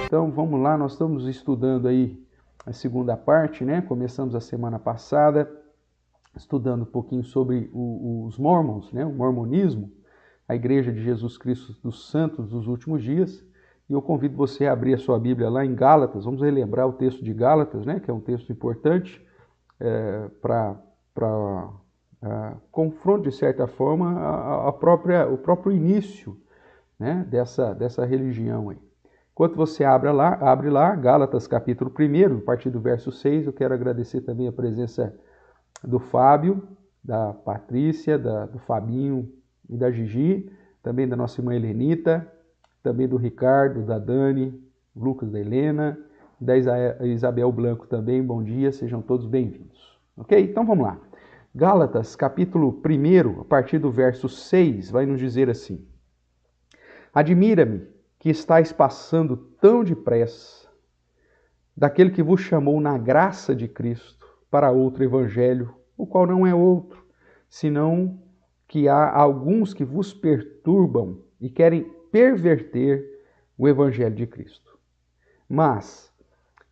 Então vamos lá, nós estamos estudando aí a segunda parte, né? Começamos a semana passada estudando um pouquinho sobre os Mormons, né? O mormonismo, a Igreja de Jesus Cristo dos Santos dos Últimos Dias. E eu convido você a abrir a sua Bíblia lá em Gálatas. Vamos relembrar o texto de Gálatas, né? Que é um texto importante para confronto, de certa forma, o próprio início, né? dessa religião aí. Enquanto você abre lá, Gálatas capítulo 1, a partir do verso 6, eu quero agradecer também a presença do Fábio, da Patrícia, do Fabinho e da Gigi, também da nossa irmã Helenita, também do Ricardo, da Dani, Lucas, da Helena, da Isabel Blanco também, bom dia, sejam todos bem-vindos. Ok? Então vamos lá. Gálatas capítulo 1, a partir do verso 6, vai nos dizer assim: Admira-me que estáis passando tão depressa daquele que vos chamou na graça de Cristo para outro evangelho, o qual não é outro, senão que há alguns que vos perturbam e querem perverter o evangelho de Cristo. Mas,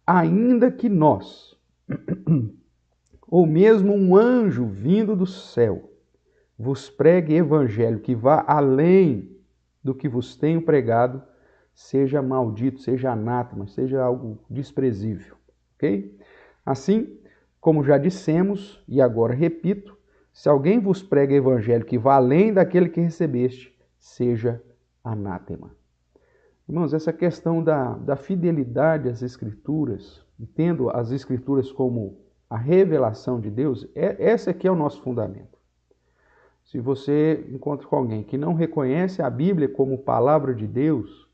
ainda que nós, ou mesmo um anjo vindo do céu, vos pregue evangelho que vá além do que vos tenho pregado, seja maldito, seja anátema, seja algo desprezível, ok? Assim, como já dissemos, e agora repito, se alguém vos prega evangelho que vá além daquele que recebeste, seja anátema. Irmãos, essa questão da fidelidade às Escrituras, tendo as Escrituras como a revelação de Deus, esse aqui é o nosso fundamento. Se você encontra com alguém que não reconhece a Bíblia como palavra de Deus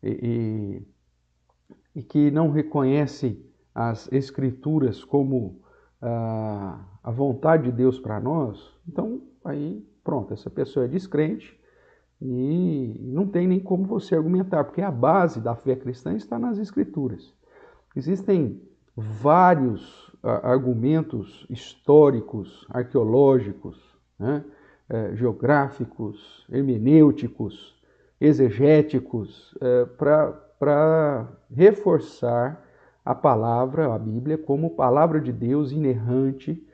e que não reconhece as Escrituras como a vontade de Deus para nós, então aí pronto, essa pessoa é descrente e não tem nem como você argumentar, porque a base da fé cristã está nas Escrituras. Existem vários argumentos históricos, arqueológicos, né? Geográficos, hermenêuticos, exegéticos, para reforçar a palavra, a Bíblia, como palavra de Deus inerrante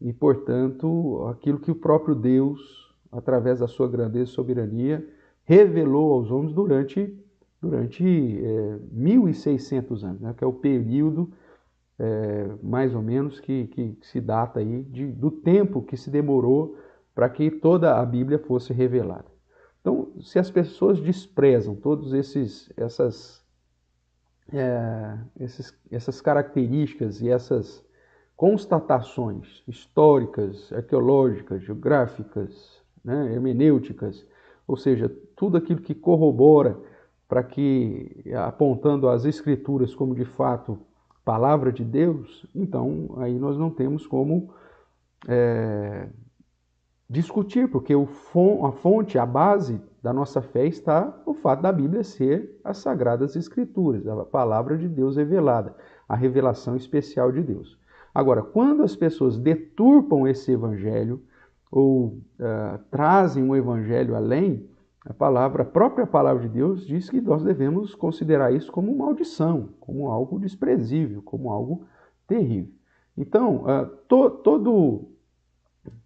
e, portanto, aquilo que o próprio Deus, através da sua grandeza e soberania, revelou aos homens durante 1.600 anos, né? Que é o período mais ou menos que se data aí do tempo que se demorou para que toda a Bíblia fosse revelada. Então, se as pessoas desprezam todas essas características e essas constatações históricas, arqueológicas, geográficas, né, hermenêuticas, ou seja, tudo aquilo que corrobora para que, apontando as Escrituras como de fato palavra de Deus, então aí nós não temos como discutir, porque a fonte, a base da nossa fé está no fato da Bíblia ser as Sagradas Escrituras, a palavra de Deus revelada, a revelação especial de Deus. Agora, quando as pessoas deturpam esse evangelho ou trazem um evangelho além, a própria palavra de Deus diz que nós devemos considerar isso como maldição, como algo desprezível, como algo terrível. Então,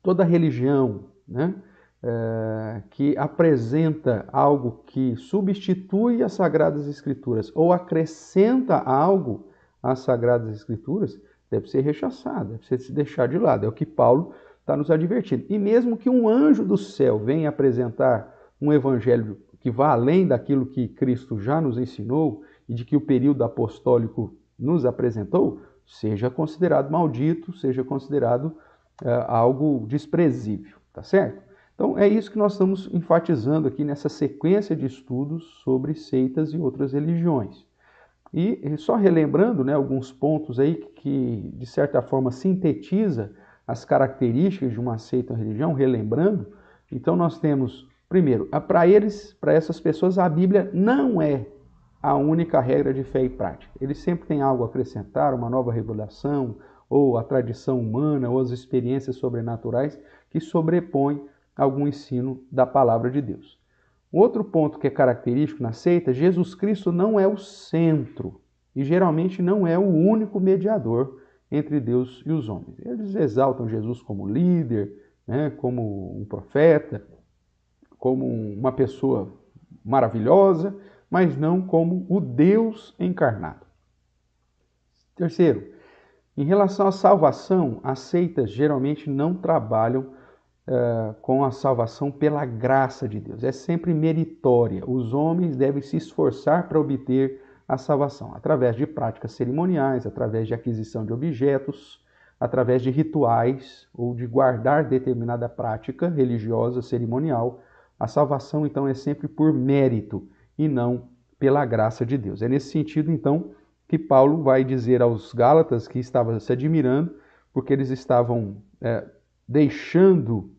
toda religião, né, que apresenta algo que substitui as Sagradas Escrituras ou acrescenta algo às Sagradas Escrituras, deve ser rechaçada, deve ser se deixar de lado. É o que Paulo está nos advertindo. E mesmo que um anjo do céu venha apresentar um evangelho que vá além daquilo que Cristo já nos ensinou e de que o período apostólico nos apresentou, seja considerado maldito, seja considerado algo desprezível, tá certo? Então é isso que nós estamos enfatizando aqui nessa sequência de estudos sobre seitas e outras religiões. E só relembrando, né, alguns pontos aí que de certa forma sintetiza as características de uma seita ou religião, relembrando, então nós temos, primeiro, para essas pessoas a Bíblia não é a única regra de fé e prática. Eles sempre têm algo a acrescentar, uma nova revelação, ou a tradição humana, ou as experiências sobrenaturais que sobrepõem algum ensino da palavra de Deus. Outro ponto que é característico na seita, Jesus Cristo não é o centro e geralmente não é o único mediador entre Deus e os homens. Eles exaltam Jesus como líder, né, como um profeta, como uma pessoa maravilhosa, mas não como o Deus encarnado. Terceiro, em relação à salvação, as seitas geralmente não trabalham com a salvação pela graça de Deus. É sempre meritória. Os homens devem se esforçar para obter a salvação, através de práticas cerimoniais, através de aquisição de objetos, através de rituais ou de guardar determinada prática religiosa, cerimonial. A salvação, então, é sempre por mérito e não pela graça de Deus. É nesse sentido, então, que Paulo vai dizer aos Gálatas que estavam se admirando porque eles estavam deixando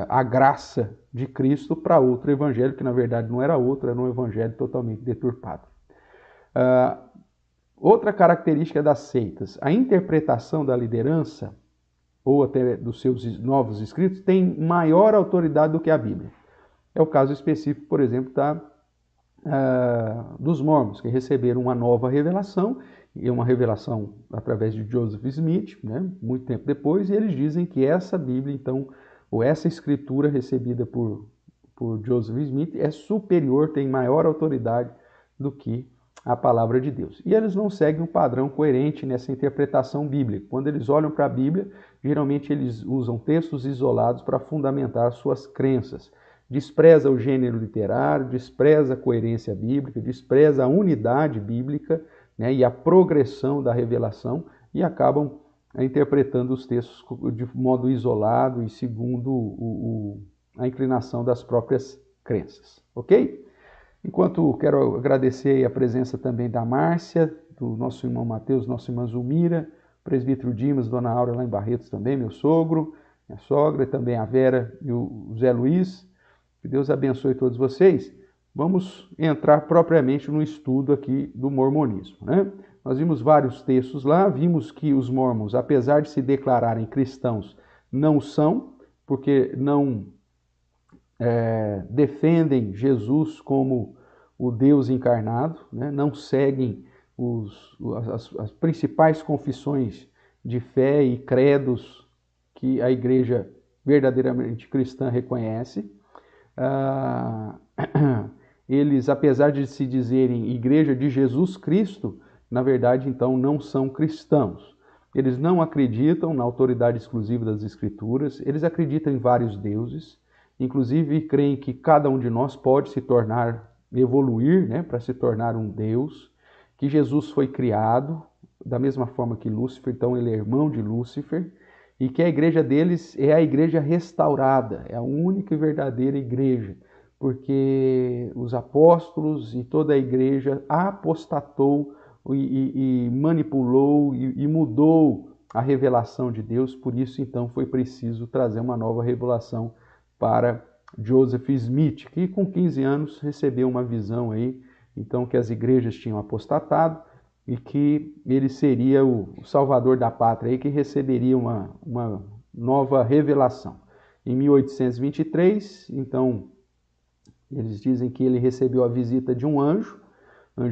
a graça de Cristo para outro evangelho, que na verdade não era outro, era um evangelho totalmente deturpado. Outra característica das seitas, a interpretação da liderança, ou até dos seus novos escritos, tem maior autoridade do que a Bíblia. É o caso específico, por exemplo, dos mormons, que receberam uma nova revelação, e uma revelação através de Joseph Smith, né, muito tempo depois, e eles dizem que essa Bíblia, então, ou essa escritura recebida por Joseph Smith é superior, tem maior autoridade do que a palavra de Deus. E eles não seguem um padrão coerente nessa interpretação bíblica. Quando eles olham para a Bíblia, geralmente eles usam textos isolados para fundamentar suas crenças. Despreza o gênero literário, despreza a coerência bíblica, despreza a unidade bíblica, né, e a progressão da revelação, e acabam interpretando os textos de modo isolado e segundo a inclinação das próprias crenças. Ok? Enquanto quero agradecer a presença também da Márcia, do nosso irmão Mateus, nossa irmã Zulmira, presbítero Dimas, dona Aura lá em Barretos também, meu sogro, minha sogra, também a Vera e o Zé Luiz. Que Deus abençoe todos vocês. Vamos entrar propriamente no estudo aqui do mormonismo, né? Nós vimos vários textos lá, vimos que os mormons, apesar de se declararem cristãos, não são, porque não defendem Jesus como o Deus encarnado, né? Não seguem as principais confissões de fé e credos que a igreja verdadeiramente cristã reconhece. Eles, apesar de se dizerem Igreja de Jesus Cristo, na verdade, então, não são cristãos. Eles não acreditam na autoridade exclusiva das Escrituras, eles acreditam em vários deuses, inclusive creem que cada um de nós pode se tornar, evoluir, né, para se tornar um Deus, que Jesus foi criado da mesma forma que Lúcifer, então ele é irmão de Lúcifer, e que a igreja deles é a igreja restaurada, é a única e verdadeira igreja, porque os apóstolos e toda a igreja apostatou e manipulou e mudou a revelação de Deus, por isso então foi preciso trazer uma nova revelação para Joseph Smith, que com 15 anos recebeu uma visão aí, então que as igrejas tinham apostatado e que ele seria o salvador da pátria, aí, que receberia uma nova revelação. Em 1823, então, eles dizem que ele recebeu a visita de um anjo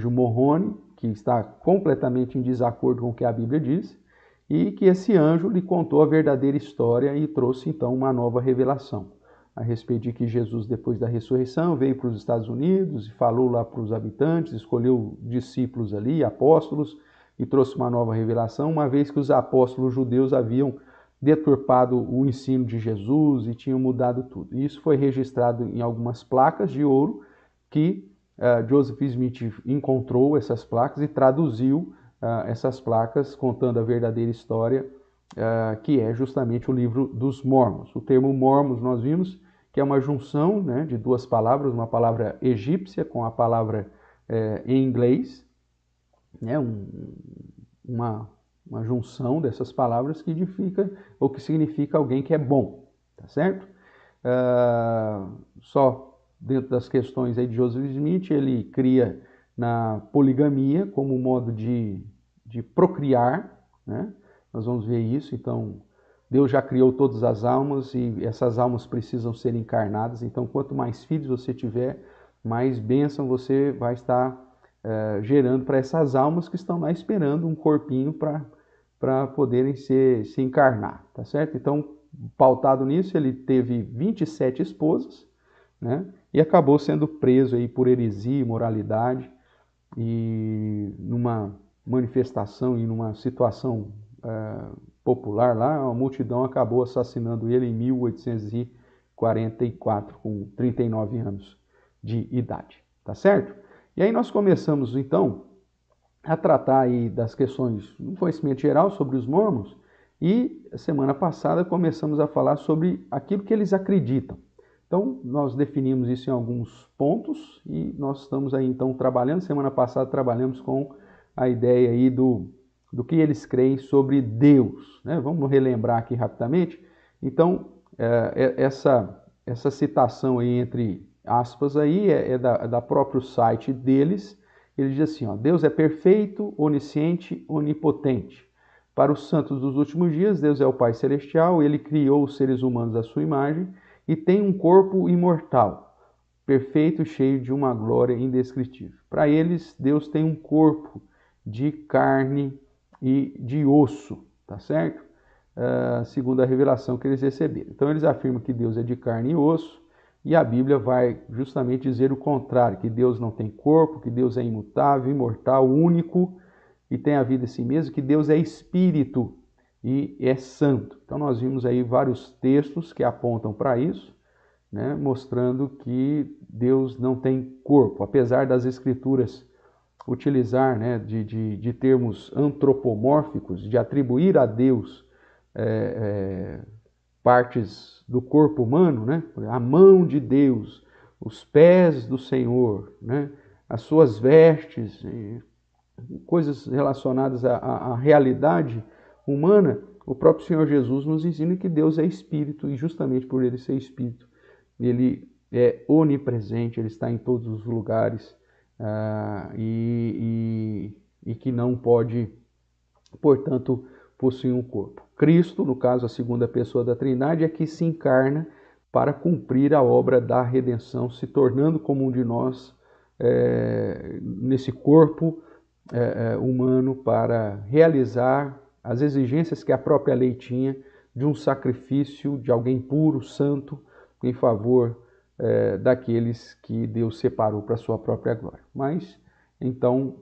Moroni, que está completamente em desacordo com o que a Bíblia diz, e que esse anjo lhe contou a verdadeira história e trouxe então uma nova revelação a respeito de que Jesus, depois da ressurreição, veio para os Estados Unidos e falou lá para os habitantes, escolheu discípulos ali, apóstolos, e trouxe uma nova revelação, uma vez que os apóstolos judeus haviam deturpado o ensino de Jesus e tinham mudado tudo. E isso foi registrado em algumas placas de ouro que Joseph Smith encontrou essas placas e traduziu essas placas contando a verdadeira história, que é justamente o livro dos Mormons. O termo Mormons nós vimos que é uma junção, né, de duas palavras, uma palavra egípcia com a palavra em inglês, né, uma junção dessas palavras que edifica ou que significa alguém que é bom, tá certo? Só dentro das questões aí de Joseph Smith, ele cria na poligamia como modo de procriar, né? Nós vamos ver isso, então Deus já criou todas as almas e essas almas precisam ser encarnadas. Então, quanto mais filhos você tiver, mais bênção você vai estar gerando para essas almas que estão lá esperando um corpinho para poderem se encarnar, tá certo? Então, pautado nisso, ele teve 27 esposas, né? E acabou sendo preso aí por heresia, imoralidade, e numa manifestação e numa situação popular lá, a multidão acabou assassinando ele em 1844, com 39 anos de idade, tá certo? E aí nós começamos então a tratar aí das questões do conhecimento geral sobre os mormons, e semana passada começamos a falar sobre aquilo que eles acreditam. Então, nós definimos isso em alguns pontos e nós estamos aí então trabalhando. Semana passada trabalhamos com a ideia aí do que eles creem sobre Deus, né? Vamos relembrar aqui rapidamente. Então, essa citação aí entre aspas aí é da próprio site deles. Ele diz assim, ó, Deus é perfeito, onisciente, onipotente. Para os santos dos últimos dias, Deus é o Pai Celestial, Ele criou os seres humanos à sua imagem e tem um corpo imortal, perfeito, cheio de uma glória indescritível. Para eles, Deus tem um corpo de carne e de osso, tá certo? Segundo a revelação que eles receberam. Então eles afirmam que Deus é de carne e osso, e a Bíblia vai justamente dizer o contrário, que Deus não tem corpo, que Deus é imutável, imortal, único, e tem a vida em si mesmo, que Deus é espírito e é santo. Então nós vimos aí vários textos que apontam para isso, né, mostrando que Deus não tem corpo, apesar das escrituras utilizar, né, de termos antropomórficos, de atribuir a Deus partes do corpo humano, né, a mão de Deus, os pés do Senhor, né, as suas vestes, coisas relacionadas à realidade humana. O próprio Senhor Jesus nos ensina que Deus é espírito e justamente por ele ser espírito, ele é onipresente, ele está em todos os lugares e que não pode, portanto, possuir um corpo. Cristo, no caso a segunda pessoa da Trindade, é que se encarna para cumprir a obra da redenção, se tornando como um de nós nesse corpo humano para realizar as exigências que a própria lei tinha de um sacrifício de alguém puro, santo, em favor daqueles que Deus separou para a sua própria glória. Mas, então,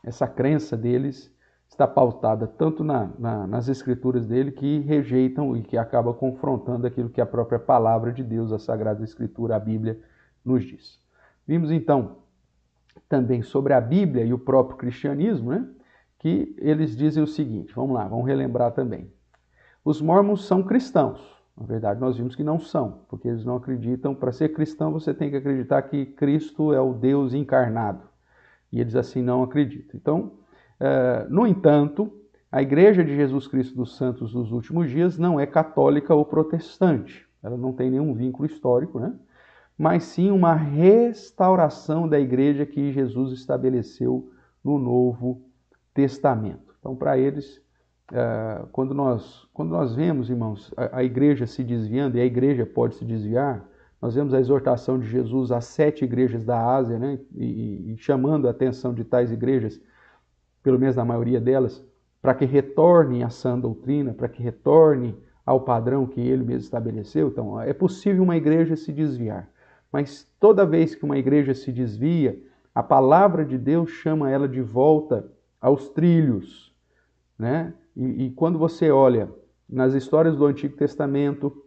essa crença deles está pautada tanto nas escrituras dele, que rejeitam e que acaba confrontando aquilo que a própria palavra de Deus, a Sagrada Escritura, a Bíblia, nos diz. Vimos, então, também sobre a Bíblia e o próprio cristianismo, né, que eles dizem o seguinte, vamos lá, vamos relembrar também. Os mormons são cristãos. Na verdade, nós vimos que não são, porque eles não acreditam. Para ser cristão, você tem que acreditar que Cristo é o Deus encarnado. E eles assim não acreditam. Então, no entanto, a Igreja de Jesus Cristo dos Santos dos Últimos Dias não é católica ou protestante. Ela não tem nenhum vínculo histórico, né? Mas sim uma restauração da igreja que Jesus estabeleceu no Novo Testamento. Então, para eles, quando nós vemos, irmãos, a igreja se desviando, e a igreja pode se desviar, nós vemos a exortação de Jesus às 7 igrejas da Ásia, né, e chamando a atenção de tais igrejas, pelo menos na maioria delas, para que retornem à sã doutrina, para que retornem ao padrão que ele mesmo estabeleceu. Então, é possível uma igreja se desviar, mas toda vez que uma igreja se desvia, a palavra de Deus chama ela de volta aos trilhos, né? E quando você olha nas histórias do Antigo Testamento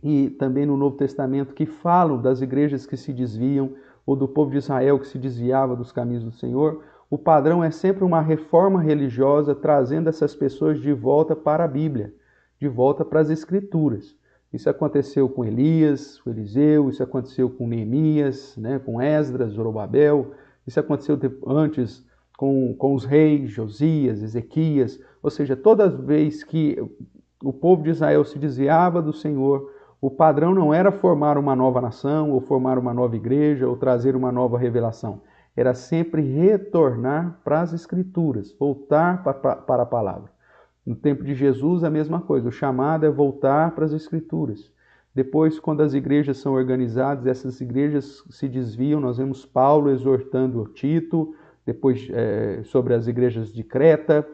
e também no Novo Testamento, que falam das igrejas que se desviam, ou do povo de Israel que se desviava dos caminhos do Senhor, o padrão é sempre uma reforma religiosa trazendo essas pessoas de volta para a Bíblia, de volta para as Escrituras. Isso aconteceu com Elias, com Eliseu, isso aconteceu com Neemias, né, com Esdras, Zorobabel, isso aconteceu antes com os reis, Josias, Ezequias, ou seja, toda vez que o povo de Israel se desviava do Senhor, o padrão não era formar uma nova nação, ou formar uma nova igreja, ou trazer uma nova revelação. Era sempre retornar para as Escrituras, voltar para a palavra. No tempo de Jesus, a mesma coisa. O chamado é voltar para as Escrituras. Depois, quando as igrejas são organizadas, essas igrejas se desviam. Nós vemos Paulo exortando Tito, depois sobre as igrejas de Creta,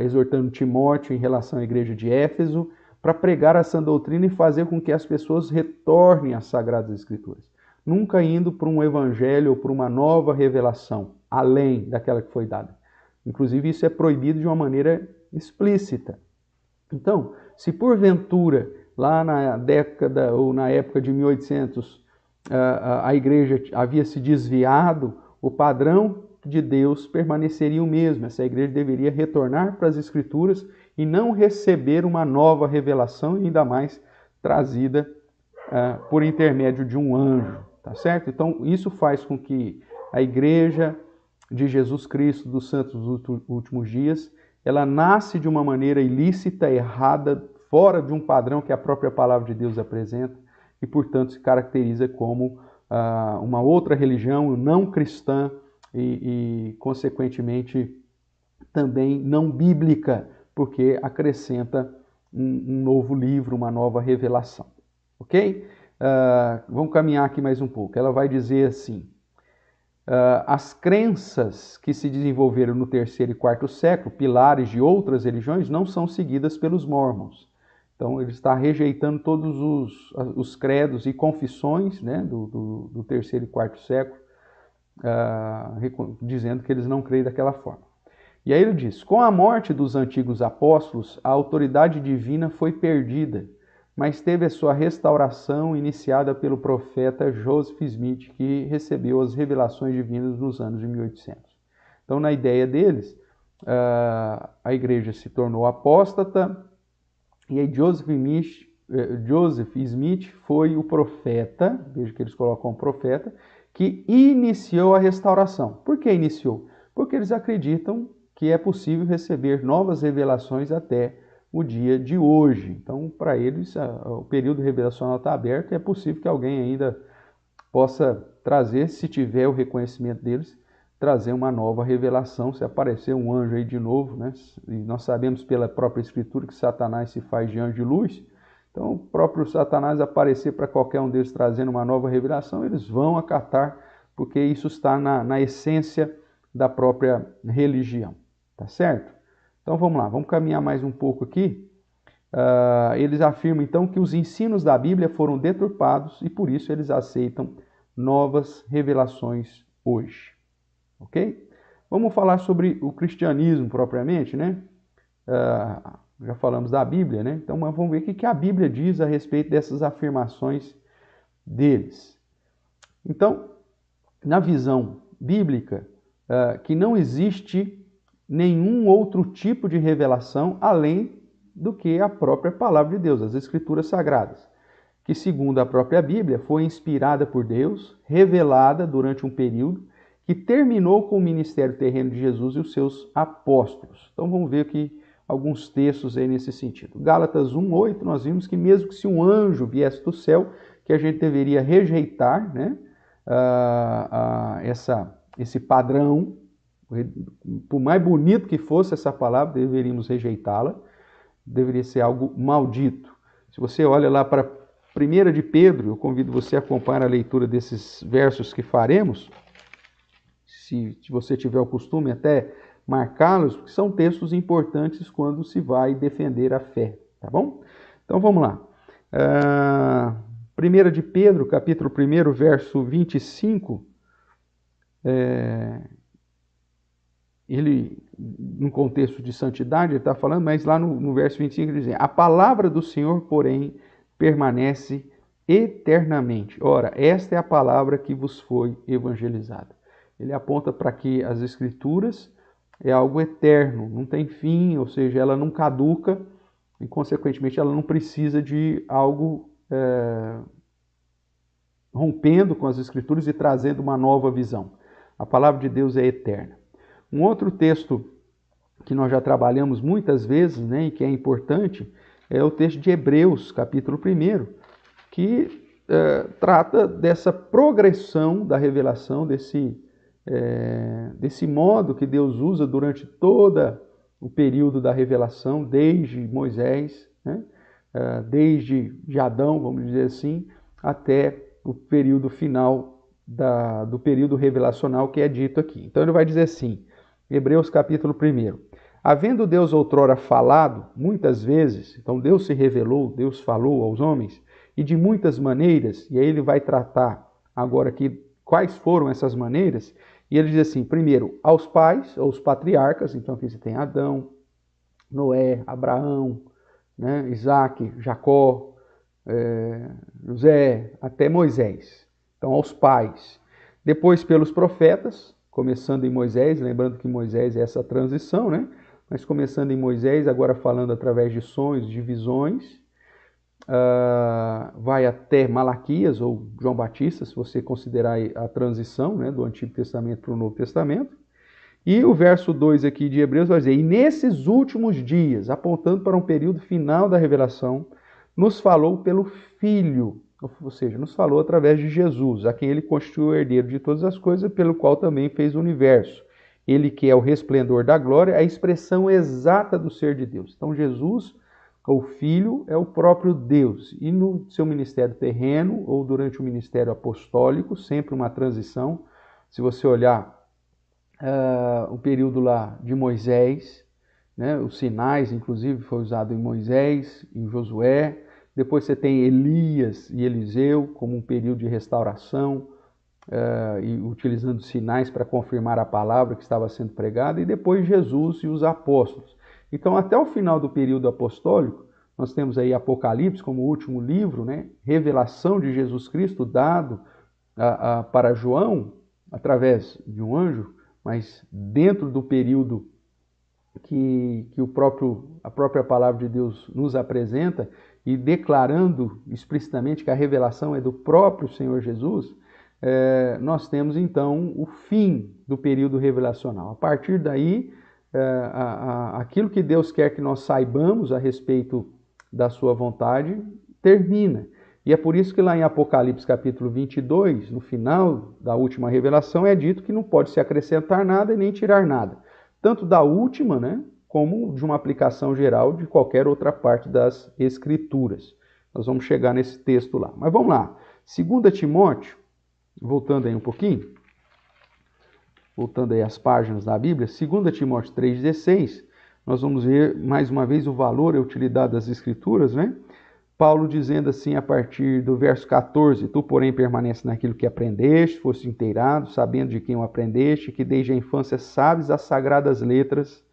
exortando Timóteo em relação à igreja de Éfeso, para pregar a sã doutrina e fazer com que as pessoas retornem às Sagradas Escrituras. Nunca indo para um evangelho ou para uma nova revelação, além daquela que foi dada. Inclusive, isso é proibido de uma maneira explícita. Então, se porventura, lá na década ou na época de 1800, a igreja havia se desviado, o padrão de Deus permaneceria o mesmo. Essa igreja deveria retornar para as Escrituras e não receber uma nova revelação, ainda mais trazida por intermédio de um anjo, tá certo? Então, isso faz com que a igreja de Jesus Cristo dos Santos dos Últimos Dias, ela nasce de uma maneira ilícita, errada, fora de um padrão que a própria palavra de Deus apresenta e, portanto, se caracteriza como uma outra religião não cristã e, consequentemente, também não bíblica, porque acrescenta um novo livro, uma nova revelação. Ok? Vamos caminhar aqui mais um pouco. Ela vai dizer assim: as crenças que se desenvolveram no terceiro e quarto século, pilares de outras religiões, não são seguidas pelos mormons. Então, ele está rejeitando todos os credos e confissões, né, do terceiro e quarto século, dizendo que eles não creem daquela forma. E aí ele diz: com a morte dos antigos apóstolos, a autoridade divina foi perdida, mas teve a sua restauração iniciada pelo profeta Joseph Smith, que recebeu as revelações divinas nos anos de 1800. Então, na ideia deles, a igreja se tornou apóstata, e aí Joseph Smith foi o profeta, veja que eles colocam como profeta, que iniciou a restauração. Por que iniciou? Porque eles acreditam que é possível receber novas revelações até o dia de hoje. Então, para eles, o período revelacional está aberto e é possível que alguém ainda possa trazer, se tiver o reconhecimento deles, trazer uma nova revelação, se aparecer um anjo aí de novo, né? E nós sabemos pela própria Escritura que Satanás se faz de anjo de luz. Então, o próprio Satanás aparecer para qualquer um deles trazendo uma nova revelação, eles vão acatar, porque isso está na essência da própria religião. Tá certo? Então vamos lá, vamos caminhar mais um pouco aqui. Eles afirmam então que os ensinos da Bíblia foram deturpados e por isso eles aceitam novas revelações hoje. Ok? Vamos falar sobre o cristianismo propriamente, né? Já falamos da Bíblia, né? Então vamos ver o que a Bíblia diz a respeito dessas afirmações deles. Então, na visão bíblica, que não existe nenhum outro tipo de revelação além do que a própria palavra de Deus, as Escrituras Sagradas, que, segundo a própria Bíblia, foi inspirada por Deus, revelada durante um período que terminou com o ministério terreno de Jesus e os seus apóstolos. Então vamos ver aqui alguns textos aí nesse sentido. Gálatas 1:8, nós vimos que mesmo que se um anjo viesse do céu, que a gente deveria rejeitar, né, esse padrão. Por mais bonito que fosse essa palavra, deveríamos rejeitá-la. Deveria ser algo maldito. Se você olha lá para 1 de Pedro, eu convido você a acompanhar a leitura desses versos que faremos. Se você tiver o costume, até marcá-los, porque são textos importantes quando se vai defender a fé. Tá bom? Então vamos lá. 1 de Pedro, capítulo 1, verso 25. Ele, num contexto de santidade, ele está falando, mas lá no verso 25 ele diz: a palavra do Senhor, porém, permanece eternamente. Ora, esta é a palavra que vos foi evangelizada. Ele aponta para que as Escrituras é algo eterno, não tem fim, ou seja, ela não caduca e, consequentemente, ela não precisa de algo rompendo com as Escrituras e trazendo uma nova visão. A palavra de Deus é eterna. Um outro texto que nós já trabalhamos muitas vezes, né, e que é importante, é o texto de Hebreus, capítulo 1, que trata dessa progressão da revelação, desse modo que Deus usa durante toda o período da revelação, desde Moisés, né? Desde Adão, vamos dizer assim, até o período final do período revelacional que é dito aqui. Então ele vai dizer assim, Hebreus capítulo 1. Havendo Deus outrora falado, muitas vezes, então Deus se revelou, Deus falou aos homens, e de muitas maneiras, e aí ele vai tratar agora aqui quais foram essas maneiras, e ele diz assim, primeiro, aos pais, aos patriarcas, então aqui você tem Adão, Noé, Abraão, né, Isaac, Jacó, José, até Moisés. Então, aos pais. Depois pelos profetas, começando em Moisés, lembrando que Moisés é essa transição, né? Mas começando em Moisés, agora falando através de sonhos, de visões, vai até Malaquias ou João Batista, se você considerar a transição, né, do Antigo Testamento para o Novo Testamento. E o verso 2 aqui de Hebreus vai dizer, e nesses últimos dias, apontando para um período final da revelação, nos falou pelo Filho, ou seja, nos falou através de Jesus, a quem ele constituiu o herdeiro de todas as coisas, pelo qual também fez o universo. Ele que é o resplendor da glória, a expressão exata do ser de Deus. Então Jesus, o Filho, é o próprio Deus. E no seu ministério terreno, ou durante o ministério apostólico, sempre uma transição, se você olhar o período lá de Moisés, né, os sinais, inclusive, foi usado em Moisés, em Josué. Depois você tem Elias e Eliseu como um período de restauração, e utilizando sinais para confirmar a palavra que estava sendo pregada. E depois Jesus e os apóstolos. Então, até o final do período apostólico, nós temos aí Apocalipse como último livro, né, revelação de Jesus Cristo dado para João, através de um anjo, mas dentro do período que a própria palavra de Deus nos apresenta e declarando explicitamente que a revelação é do próprio Senhor Jesus, nós temos então o fim do período revelacional. A partir daí, aquilo que Deus quer que nós saibamos a respeito da sua vontade termina. E é por isso que lá em Apocalipse capítulo 22, no final da última revelação, é dito que não pode se acrescentar nada e nem tirar nada. Tanto da última, né, como de uma aplicação geral de qualquer outra parte das Escrituras. Nós vamos chegar nesse texto lá. Mas vamos lá. 2 Timóteo, voltando aí um pouquinho, voltando aí às páginas da Bíblia, 2 Timóteo 3,16, nós vamos ver mais uma vez o valor e a utilidade das Escrituras, né? Paulo dizendo assim a partir do verso 14, tu porém permanece naquilo que aprendeste, foste inteirado, sabendo de quem o aprendeste, que desde a infância sabes as sagradas letras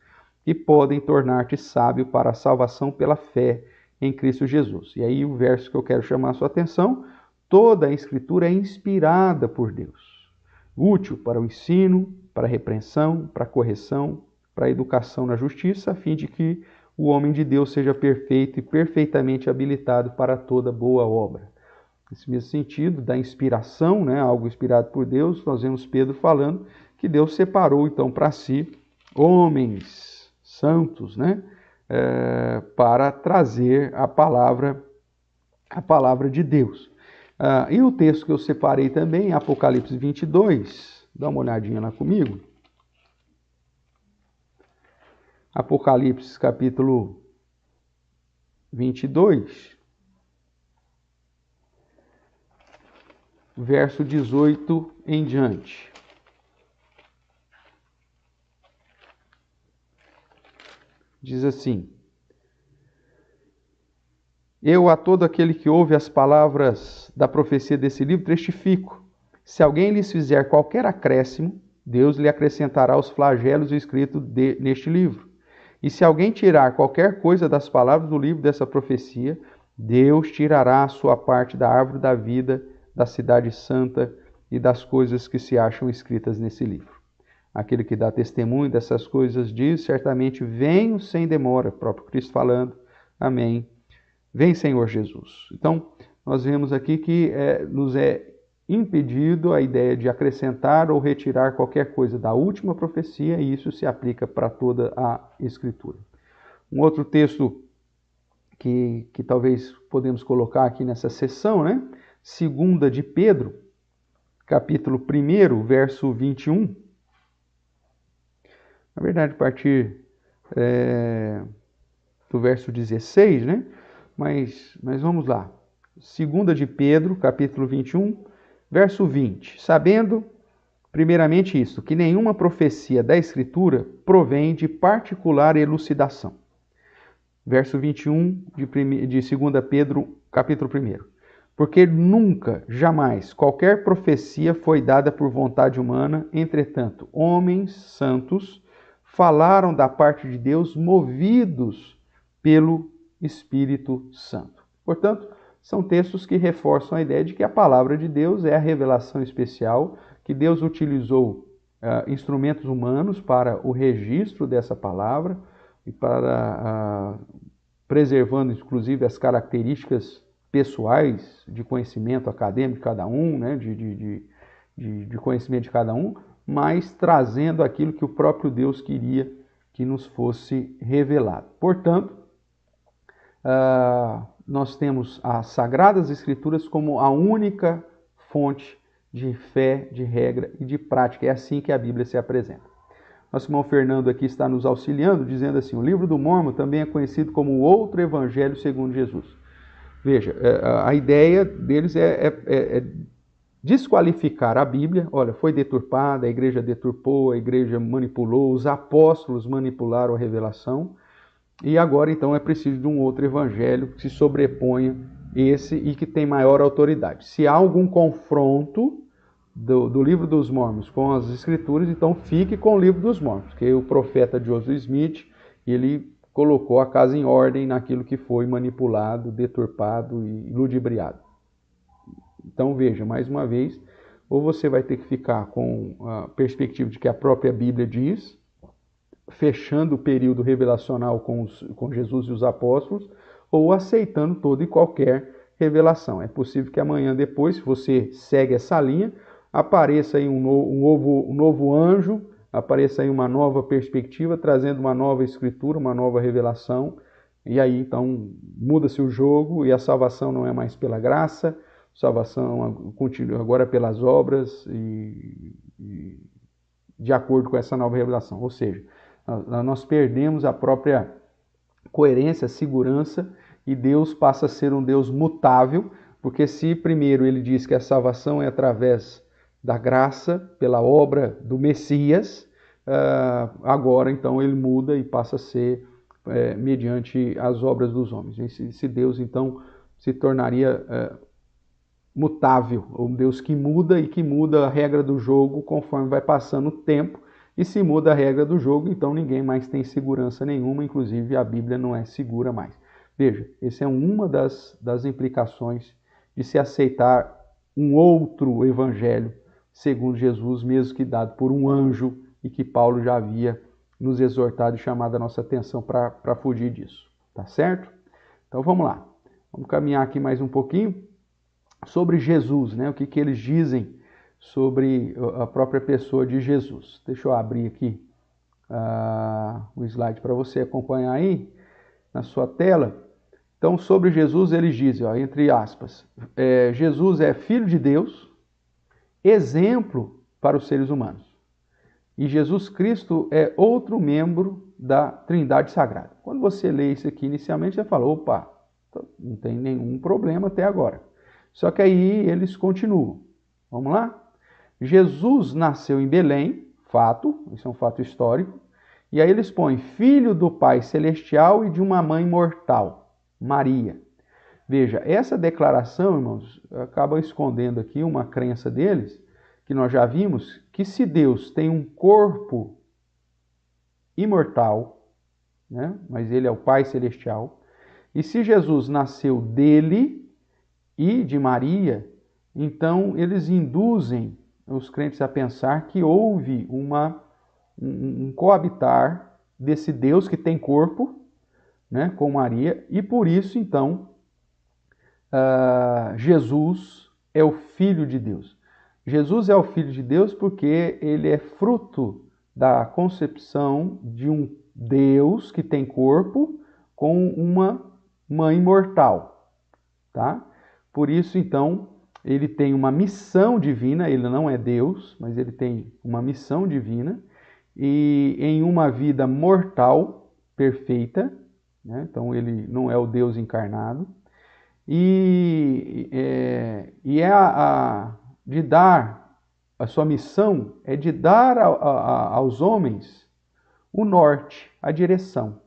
que podem tornar-te sábio para a salvação pela fé em Cristo Jesus. E aí o verso que eu quero chamar a sua atenção, toda a Escritura é inspirada por Deus, útil para o ensino, para a repreensão, para a correção, para a educação na justiça, a fim de que o homem de Deus seja perfeito e perfeitamente habilitado para toda boa obra. Nesse mesmo sentido, da inspiração, né, algo inspirado por Deus, nós vemos Pedro falando que Deus separou então para si homens santos, né, para trazer a palavra de Deus. E o texto que eu separei também, Apocalipse 22, dá uma olhadinha lá comigo. Apocalipse capítulo 22, verso 18 em diante. Diz assim: eu a todo aquele que ouve as palavras da profecia desse livro testifico, se alguém lhes fizer qualquer acréscimo, Deus lhe acrescentará os flagelos escritos neste livro. E se alguém tirar qualquer coisa das palavras do livro dessa profecia, Deus tirará a sua parte da árvore da vida, da cidade santa e das coisas que se acham escritas nesse livro. Aquele que dá testemunho dessas coisas diz, certamente venho sem demora, próprio Cristo falando, amém. Vem, Senhor Jesus. Então, nós vemos aqui que nos é impedido a ideia de acrescentar ou retirar qualquer coisa da última profecia, e isso se aplica para toda a Escritura. Um outro texto que talvez podemos colocar aqui nessa sessão, né? 2 de Pedro, capítulo 1, verso 21. Na verdade, a partir do verso 16, né? Mas vamos lá. 2 de Pedro, capítulo 21, verso 20. Sabendo, primeiramente isto, que nenhuma profecia da Escritura provém de particular elucidação. Verso 21 de 2 Pedro, capítulo 1. Porque nunca, jamais, qualquer profecia foi dada por vontade humana, entretanto, homens santos falaram da parte de Deus movidos pelo Espírito Santo. Portanto, são textos que reforçam a ideia de que a palavra de Deus é a revelação especial, que Deus utilizou instrumentos humanos para o registro dessa palavra e para preservando inclusive as características pessoais de conhecimento acadêmico de cada um, né, de conhecimento de cada um, mas trazendo aquilo que o próprio Deus queria que nos fosse revelado. Portanto, nós temos as Sagradas Escrituras como a única fonte de fé, de regra e de prática. É assim que a Bíblia se apresenta. Nosso irmão Fernando aqui está nos auxiliando, dizendo assim, o livro do Mórmon também é conhecido como o outro evangelho segundo Jesus. Veja, a ideia deles é desqualificar a Bíblia. Olha, foi deturpada, a igreja deturpou, a igreja manipulou, os apóstolos manipularam a revelação, e agora então é preciso de um outro evangelho que se sobreponha esse e que tem maior autoridade. Se há algum confronto do livro dos Mórmons com as Escrituras, então fique com o livro dos Mórmons, que o profeta Joseph Smith, ele colocou a casa em ordem naquilo que foi manipulado, deturpado e ludibriado. Então veja, mais uma vez, ou você vai ter que ficar com a perspectiva de que a própria Bíblia diz, fechando o período revelacional com Jesus e os apóstolos, ou aceitando toda e qualquer revelação. É possível que amanhã depois, se você segue essa linha, apareça aí um novo anjo, apareça aí uma nova perspectiva, trazendo uma nova escritura, uma nova revelação, e aí então muda-se o jogo e a salvação não é mais pela graça, a salvação continua agora pelas obras e de acordo com essa nova revelação. Ou seja, nós perdemos a própria coerência, segurança, e Deus passa a ser um Deus mutável, porque se primeiro ele diz que a salvação é através da graça, pela obra do Messias, agora então ele muda e passa a ser mediante as obras dos homens. Esse Deus então se tornaria mutável, um Deus que muda e que muda a regra do jogo conforme vai passando o tempo, e se muda a regra do jogo, então ninguém mais tem segurança nenhuma, inclusive a Bíblia não é segura mais. Veja, essa é uma das implicações de se aceitar um outro evangelho segundo Jesus, mesmo que dado por um anjo, e que Paulo já havia nos exortado e chamado a nossa atenção para fugir disso. Tá certo? Então vamos lá. Vamos caminhar aqui mais um pouquinho sobre Jesus, né? O que eles dizem sobre a própria pessoa de Jesus. Deixa eu abrir aqui o slide para você acompanhar aí na sua tela. Então, sobre Jesus, eles dizem, ó, entre aspas, Jesus é filho de Deus, exemplo para os seres humanos. E Jesus Cristo é outro membro da Trindade Sagrada. Quando você lê isso aqui inicialmente, você fala, opa, não tem nenhum problema até agora. Só que aí eles continuam. Vamos lá? Jesus nasceu em Belém, fato, isso é um fato histórico. E aí eles põem filho do Pai Celestial e de uma mãe mortal, Maria. Veja, essa declaração, irmãos, acaba escondendo aqui uma crença deles, que nós já vimos, que se Deus tem um corpo imortal, né, mas ele é o Pai Celestial, e se Jesus nasceu dele e de Maria, então eles induzem os crentes a pensar que houve um coabitar desse Deus que tem corpo, né, com Maria, e por isso, então, Jesus é o Filho de Deus. Jesus é o Filho de Deus porque ele é fruto da concepção de um Deus que tem corpo com uma mãe mortal, tá? Por isso, então, ele tem uma missão divina, ele não é Deus, mas ele tem uma missão divina, e em uma vida mortal, perfeita, né? Então ele não é o Deus encarnado, e de dar, a sua missão é de dar aos homens o norte, a direção.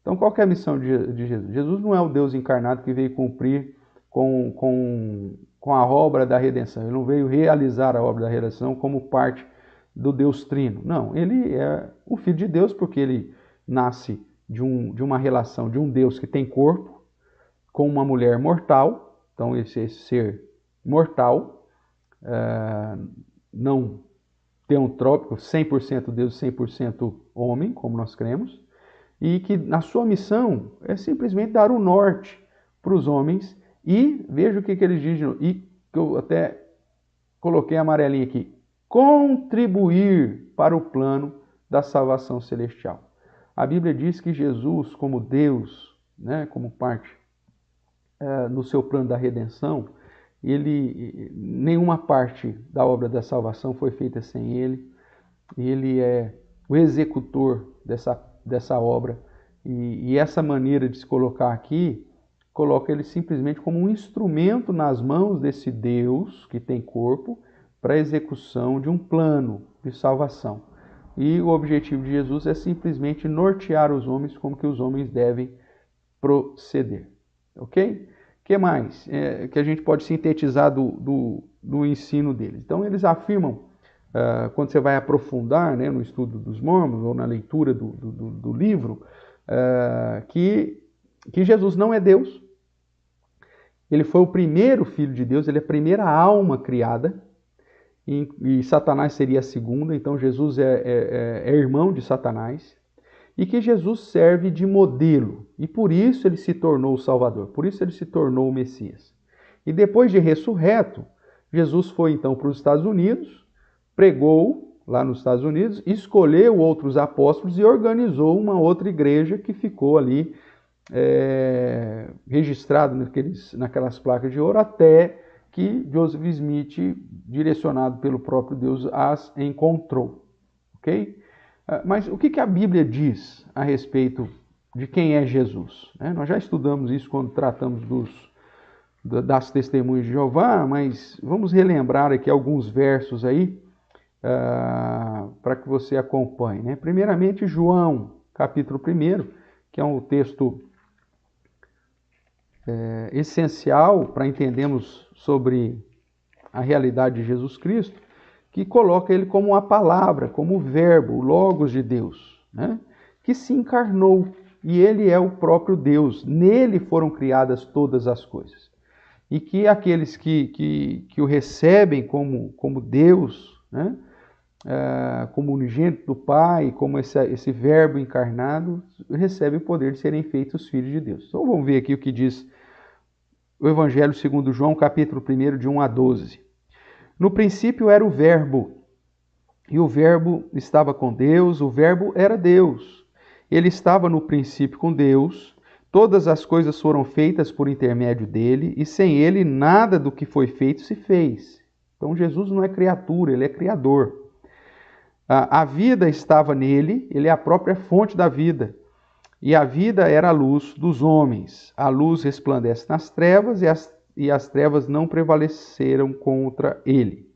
Então qual que é a missão de Jesus? Jesus não é o Deus encarnado que veio cumprir com a obra da redenção, ele não veio realizar a obra da redenção como parte do Deus Trino. Não, ele é o Filho de Deus porque ele nasce de uma relação de um Deus que tem corpo com uma mulher mortal. Então esse ser mortal, não teantrópico, 100% Deus, 100% homem, como nós cremos, e que na sua missão é simplesmente dar o norte para os homens. E veja o que ele diz, e que eu até coloquei amarelinho aqui, contribuir para o plano da salvação celestial. A Bíblia diz que Jesus, como Deus, né, como parte no seu plano da redenção, nenhuma parte da obra da salvação foi feita sem ele. Ele é o executor dessa obra. E essa maneira de se colocar aqui, coloca ele simplesmente como um instrumento nas mãos desse Deus que tem corpo para a execução de um plano de salvação. E o objetivo de Jesus é simplesmente nortear os homens como que os homens devem proceder. Ok? O que mais que a gente pode sintetizar do ensino deles? Então eles afirmam, quando você vai aprofundar, né, no estudo dos Mormons ou na leitura do livro, que Jesus não é Deus. Ele foi o primeiro filho de Deus, ele é a primeira alma criada, e Satanás seria a segunda. Então Jesus é irmão de Satanás, e que Jesus serve de modelo, e por isso ele se tornou o Salvador, por isso ele se tornou o Messias. E depois de ressurreto, Jesus foi então para os Estados Unidos, pregou lá nos Estados Unidos, escolheu outros apóstolos e organizou uma outra igreja que ficou ali registrado naquelas placas de ouro, até que Joseph Smith, direcionado pelo próprio Deus, as encontrou. Ok? Mas o que a Bíblia diz a respeito de quem é Jesus? Nós já estudamos isso quando tratamos das testemunhas de Jeová, mas vamos relembrar aqui alguns versos aí, para que você acompanhe, né? Primeiramente, João, capítulo 1, que é um texto essencial para entendermos sobre a realidade de Jesus Cristo, que coloca ele como a palavra, como o verbo, o logos de Deus, né? Que se encarnou, e ele é o próprio Deus. Nele foram criadas todas as coisas. E que aqueles que o recebem como Deus, né? Como unigênito do Pai, como esse verbo encarnado, recebem o poder de serem feitos filhos de Deus. Então vamos ver aqui o que diz o Evangelho segundo João, capítulo 1, de 1 a 12. No princípio era o Verbo, e o Verbo estava com Deus, o Verbo era Deus. Ele estava no princípio com Deus, todas as coisas foram feitas por intermédio dele, e sem ele nada do que foi feito se fez. Então Jesus não é criatura, ele é criador. A vida estava nele, ele é a própria fonte da vida. E a vida era a luz dos homens. A luz resplandece nas trevas e as trevas não prevaleceram contra ele.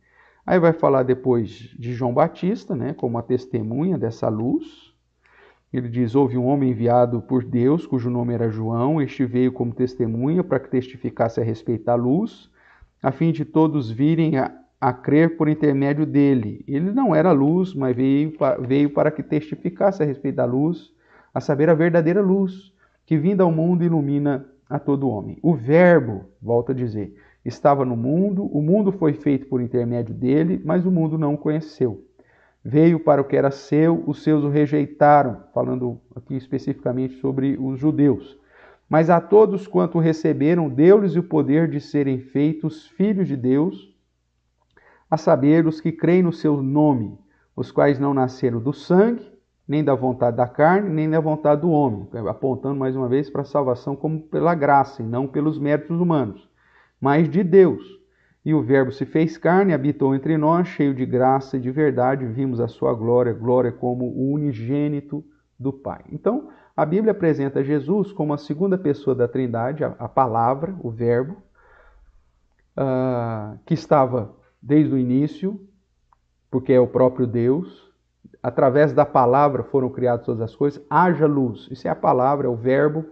Aí vai falar depois de João Batista, né, como a testemunha dessa luz. Ele diz, houve um homem enviado por Deus, cujo nome era João. Este veio como testemunha para que testificasse a respeito da luz, a fim de todos virem a crer por intermédio dele. Ele não era luz, mas veio para que testificasse a respeito da luz, a saber, a verdadeira luz, que vinda ao mundo ilumina a todo homem. O Verbo, volto a dizer, estava no mundo, o mundo foi feito por intermédio dele, mas o mundo não o conheceu. Veio para o que era seu, os seus o rejeitaram, falando aqui especificamente sobre os judeus. Mas a todos quanto receberam, deu-lhes o poder de serem feitos filhos de Deus, a saber, os que creem no seu nome, os quais não nasceram do sangue, nem da vontade da carne, nem da vontade do homem, apontando mais uma vez para a salvação como pela graça, e não pelos méritos humanos, mas de Deus. E o Verbo se fez carne, habitou entre nós, cheio de graça e de verdade, vimos a sua glória, glória como o unigênito do Pai. Então, A Bíblia apresenta Jesus como a segunda pessoa da Trindade, a palavra, o verbo, que estava desde o início, porque é o próprio Deus. Através da palavra foram criadas todas as coisas. Haja luz. Isso é a palavra, é o verbo,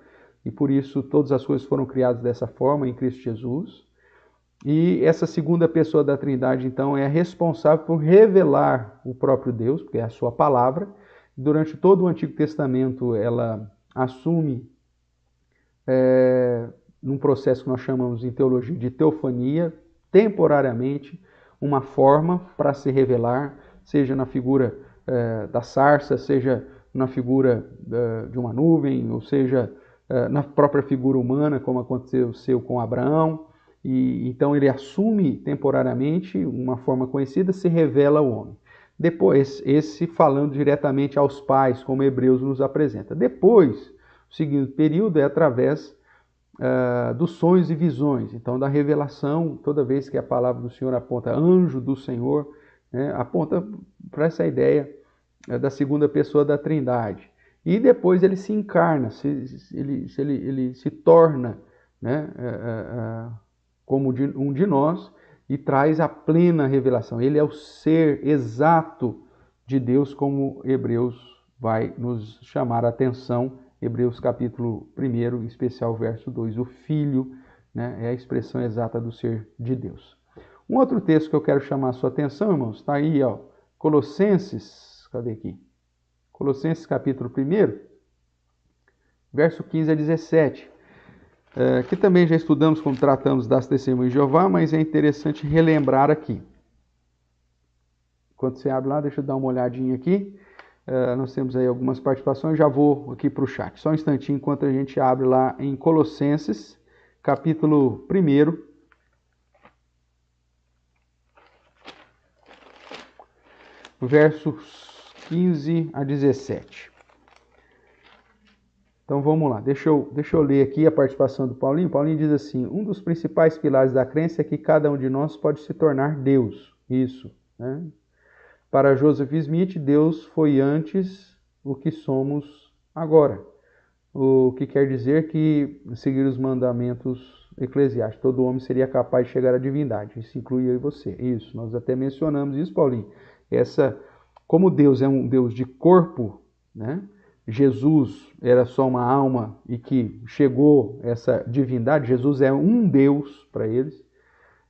e por isso todas as coisas foram criadas dessa forma em Cristo Jesus. E essa segunda pessoa da Trindade, então, é responsável por revelar o próprio Deus, porque é a sua palavra. Durante todo o Antigo Testamento, ela assume, num processo que nós chamamos em teologia de teofania, temporariamente, uma forma para se revelar, seja na figura da sarça, seja na figura de uma nuvem, ou seja, na própria figura humana, como aconteceu com Abraão. E então ele assume temporariamente uma forma conhecida, se revela ao homem. Depois, esse falando diretamente aos pais, como Hebreus nos apresenta. Depois, o seguinte período é através dos sonhos e visões. Então, da revelação, toda vez que a palavra do Senhor aponta anjo do Senhor, né, aponta para essa ideia da segunda pessoa da Trindade. E depois ele se encarna, ele se torna, né, como um de nós, e traz a plena revelação. Ele é o ser exato de Deus, como Hebreus vai nos chamar a atenção. Hebreus capítulo 1, em especial verso 2. O Filho, né, é a expressão exata do ser de Deus. Um outro texto que eu quero chamar a sua atenção, irmãos, está aí, ó, Colossenses, cadê aqui? Colossenses capítulo 1, verso 15 a 17. Que também já estudamos quando tratamos das testemunhas de Jeová, mas é interessante relembrar aqui. Quando você abre lá, deixa eu dar uma olhadinha aqui. Nós temos aí algumas participações, já vou aqui para o chat. Só um instantinho enquanto a gente abre lá em Colossenses, capítulo 1, versos 15 a 17. Então vamos lá, deixa eu ler aqui a participação do Paulinho. Paulinho diz assim: um dos principais pilares da crença é que cada um de nós pode se tornar Deus. Isso, né? Para Joseph Smith, Deus foi antes o que somos agora. O que quer dizer que seguir os mandamentos eclesiásticos, todo homem seria capaz de chegar à divindade. Isso inclui eu e você. Isso, nós até mencionamos isso, Paulinho. Como Deus é um Deus de corpo, né? Jesus era só uma alma e que chegou essa divindade, Jesus é um Deus para eles,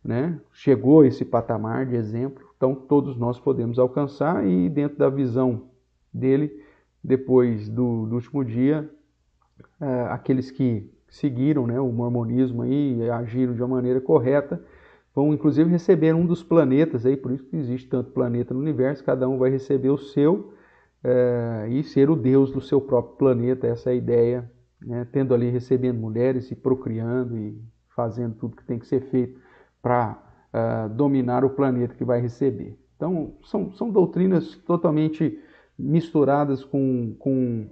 né? Chegou a esse patamar de exemplo, então todos nós podemos alcançar, e dentro da visão dele, depois do último dia, aqueles que seguiram, né, o mormonismo aí, e agiram de uma maneira correta, vão inclusive receber um dos planetas, aí, por isso que existe tanto planeta no universo, cada um vai receber o seu, e ser o Deus do seu próprio planeta. Essa é a ideia, né? Tendo ali, recebendo mulheres e procriando e fazendo tudo que tem que ser feito para dominar o planeta que vai receber. Então, são doutrinas totalmente misturadas com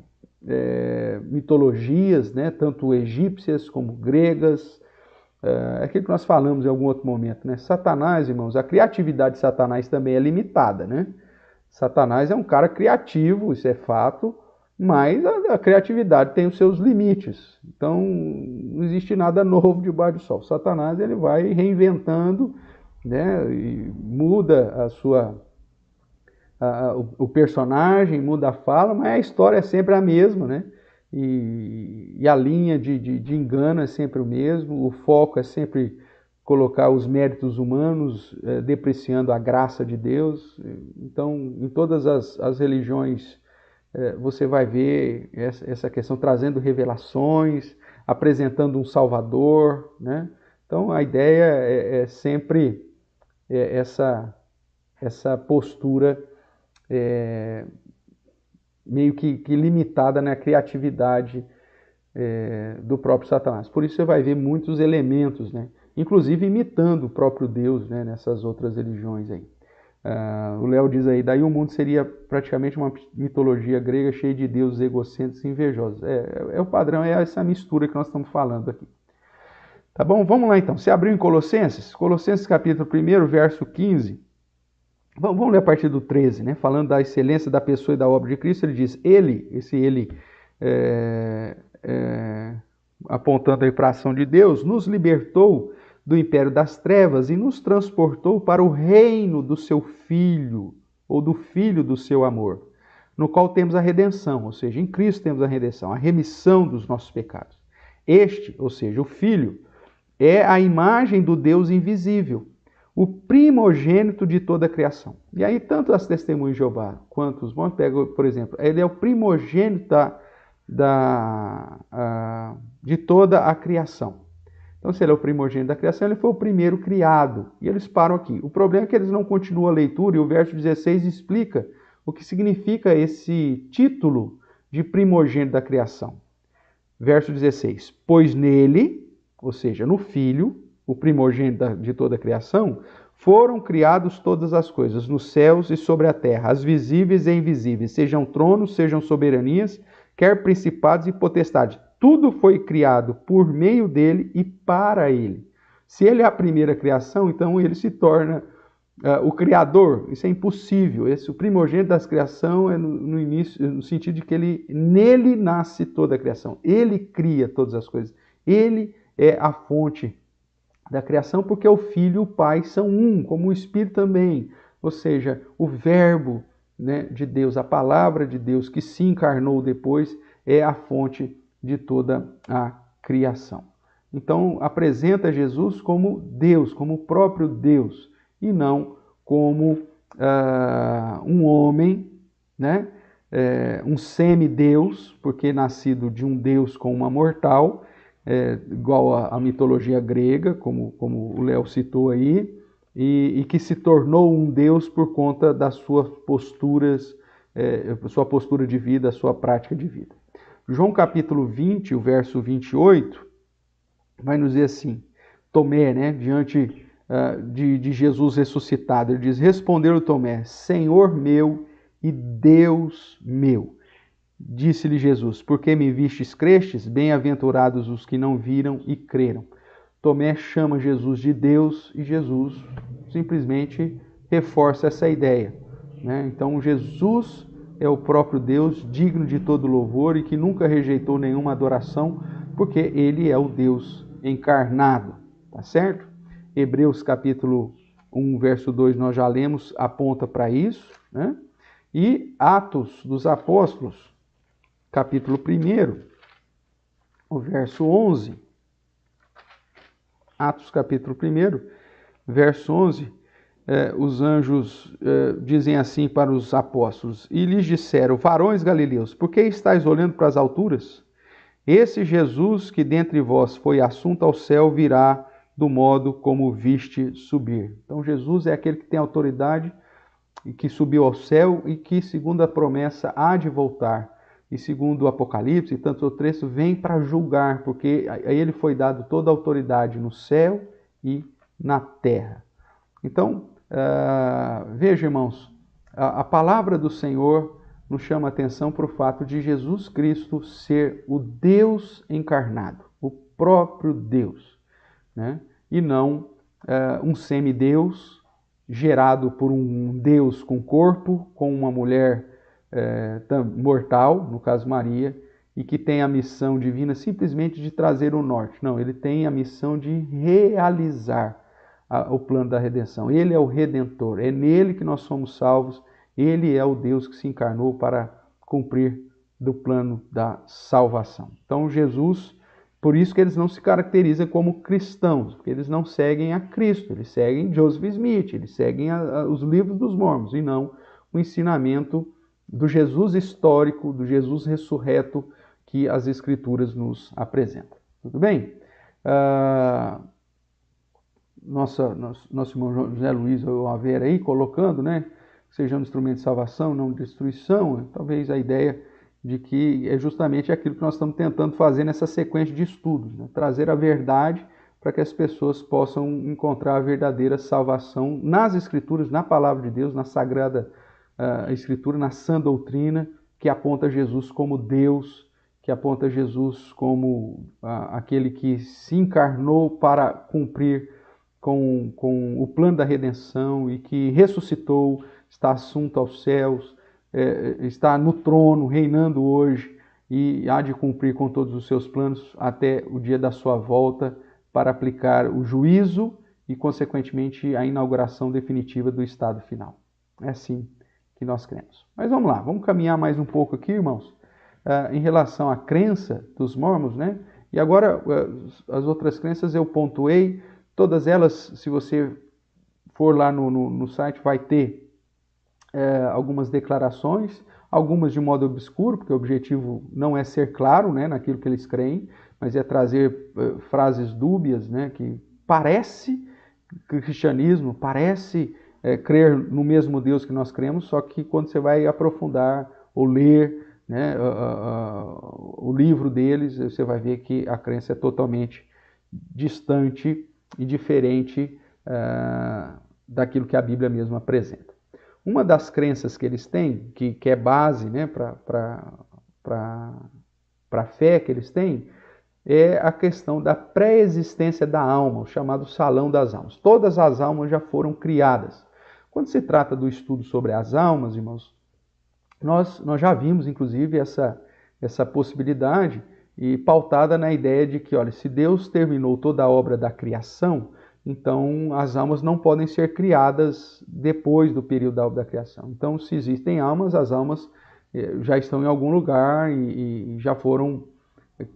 mitologias, né? Tanto egípcias como gregas. É aquilo que nós falamos em algum outro momento, né? Satanás, irmãos, a criatividade de Satanás também é limitada, né? Satanás é um cara criativo, isso é fato, mas a criatividade tem os seus limites. Então, não existe nada novo debaixo do sol. Satanás, ele vai reinventando, né, e muda o personagem, muda a fala, mas a história é sempre a mesma, né? E a linha de engano é sempre o mesmo, o foco é sempre colocar os méritos humanos, depreciando a graça de Deus. Então, em todas as religiões, você vai ver essa questão trazendo revelações, apresentando um Salvador, né? Então, a ideia é sempre essa postura meio que limitada na criatividade do próprio Satanás. Por isso você vai ver muitos elementos, né? Inclusive imitando o próprio Deus, né, nessas outras religiões aí. O Léo diz aí, daí o mundo seria praticamente uma mitologia grega cheia de deuses egocêntricos e invejosos. O padrão, é essa mistura que nós estamos falando aqui. Tá bom? Vamos lá então. Você abriu em Colossenses? Colossenses capítulo 1, verso 15. Vamos ler a partir do 13, né? Falando da excelência da pessoa e da obra de Cristo, ele diz, esse ele apontando aí para a ação de Deus, nos libertou do império das trevas e nos transportou para o reino do seu Filho, ou do Filho do seu amor, no qual temos a redenção, ou seja, em Cristo temos a redenção, a remissão dos nossos pecados. Este, ou seja, o Filho, é a imagem do Deus invisível, o primogênito de toda a criação. E aí, tanto as testemunhas de Jeová quanto os mortos, pegam, por exemplo, ele é o primogênito de toda a criação. Então, se ele é o primogênito da criação, ele foi o primeiro criado. E eles param aqui. O problema é que eles não continuam a leitura, e o verso 16 explica o que significa esse título de primogênito da criação. Verso 16. Pois nele, ou seja, no Filho, o primogênito de toda a criação, foram criados todas as coisas, nos céus e sobre a terra, as visíveis e invisíveis, sejam tronos, sejam soberanias, quer principados e potestades. Tudo foi criado por meio dele e para ele. Se ele é a primeira criação, então ele se torna o Criador. Isso é impossível. O primogênito da criação é no início, no sentido de que nele nasce toda a criação. Ele cria todas as coisas. Ele é a fonte da criação, porque o Filho e o Pai são um, como o Espírito também. Ou seja, o Verbo, né, de Deus, a palavra de Deus que se encarnou depois, é a fonte de toda a criação. Então, apresenta Jesus como Deus, como o próprio Deus, e não como um homem, né? Um semideus, porque nascido de um Deus com uma mortal, igual à mitologia grega, como o Léo citou aí, e que se tornou um Deus por conta das suas posturas, sua postura de vida, sua prática de vida. João capítulo 20, o verso 28, vai nos dizer assim, Tomé, né, diante de Jesus ressuscitado, ele diz, respondeu Tomé, Senhor meu e Deus meu. Disse-lhe Jesus, porque me vistes, crestes? Bem-aventurados os que não viram e creram. Tomé chama Jesus de Deus e Jesus simplesmente reforça essa ideia, né? Então Jesus é o próprio Deus, digno de todo louvor e que nunca rejeitou nenhuma adoração, porque ele é o Deus encarnado, tá certo? Hebreus capítulo 1, verso 2, nós já lemos, aponta para isso, né? E Atos dos Apóstolos, capítulo 1, o verso 11, Atos capítulo 1, verso 11, os anjos dizem assim para os apóstolos, e lhes disseram, varões galileus, por que estáis olhando para as alturas? Esse Jesus que dentre vós foi assunto ao céu virá do modo como viste subir. Então Jesus é aquele que tem autoridade e que subiu ao céu e que, segundo a promessa, há de voltar. E segundo o Apocalipse e tantos outros textos, vem para julgar, porque a ele foi dado toda a autoridade no céu e na terra. Então, veja, irmãos, a palavra do Senhor nos chama a atenção para o fato de Jesus Cristo ser o Deus encarnado, o próprio Deus, né? E não um semideus gerado por um Deus com corpo, com uma mulher mortal, no caso Maria, e que tem a missão divina simplesmente de trazer o norte. Não, ele tem a missão de realizar o plano da redenção. Ele é o Redentor, é nele que nós somos salvos, ele é o Deus que se encarnou para cumprir do plano da salvação. Então Jesus, por isso que eles não se caracterizam como cristãos, porque eles não seguem a Cristo, eles seguem Joseph Smith, eles seguem os livros dos mormons, e não o ensinamento do Jesus histórico, do Jesus ressurreto que as Escrituras nos apresentam. Tudo bem? Nosso irmão José Luiz Aveira aí colocando, né? Seja um instrumento de salvação, não de destruição, talvez a ideia de que é justamente aquilo que nós estamos tentando fazer nessa sequência de estudos, né? Trazer a verdade para que as pessoas possam encontrar a verdadeira salvação nas Escrituras, na Palavra de Deus, na Sagrada Escritura, na sã doutrina, que aponta Jesus como Deus, que aponta Jesus como aquele que se encarnou para cumprir com o plano da redenção e que ressuscitou, está assunto aos céus, está no trono, reinando hoje e há de cumprir com todos os seus planos até o dia da sua volta para aplicar o juízo e, consequentemente, a inauguração definitiva do estado final. É assim que nós cremos. Mas vamos lá, vamos caminhar mais um pouco aqui, irmãos, em relação à crença dos mormons, né? E agora, as outras crenças eu pontuei, todas elas, se você for lá no site, vai ter algumas declarações, algumas de modo obscuro, porque o objetivo não é ser claro, né, naquilo que eles creem, mas é trazer frases dúbias, né, que parece que o cristianismo, parece crer no mesmo Deus que nós cremos, só que quando você vai aprofundar ou ler, né, o livro deles, você vai ver que a crença é totalmente distante e diferente daquilo que a Bíblia mesmo apresenta. Uma das crenças que eles têm, que é base, né, para a fé que eles têm, é a questão da pré-existência da alma, o chamado salão das almas. Todas as almas já foram criadas. Quando se trata do estudo sobre as almas, irmãos, nós já vimos, inclusive, essa possibilidade e pautada na ideia de que, olha, se Deus terminou toda a obra da criação, então as almas não podem ser criadas depois do período da obra da criação. Então, se existem almas, as almas já estão em algum lugar e já foram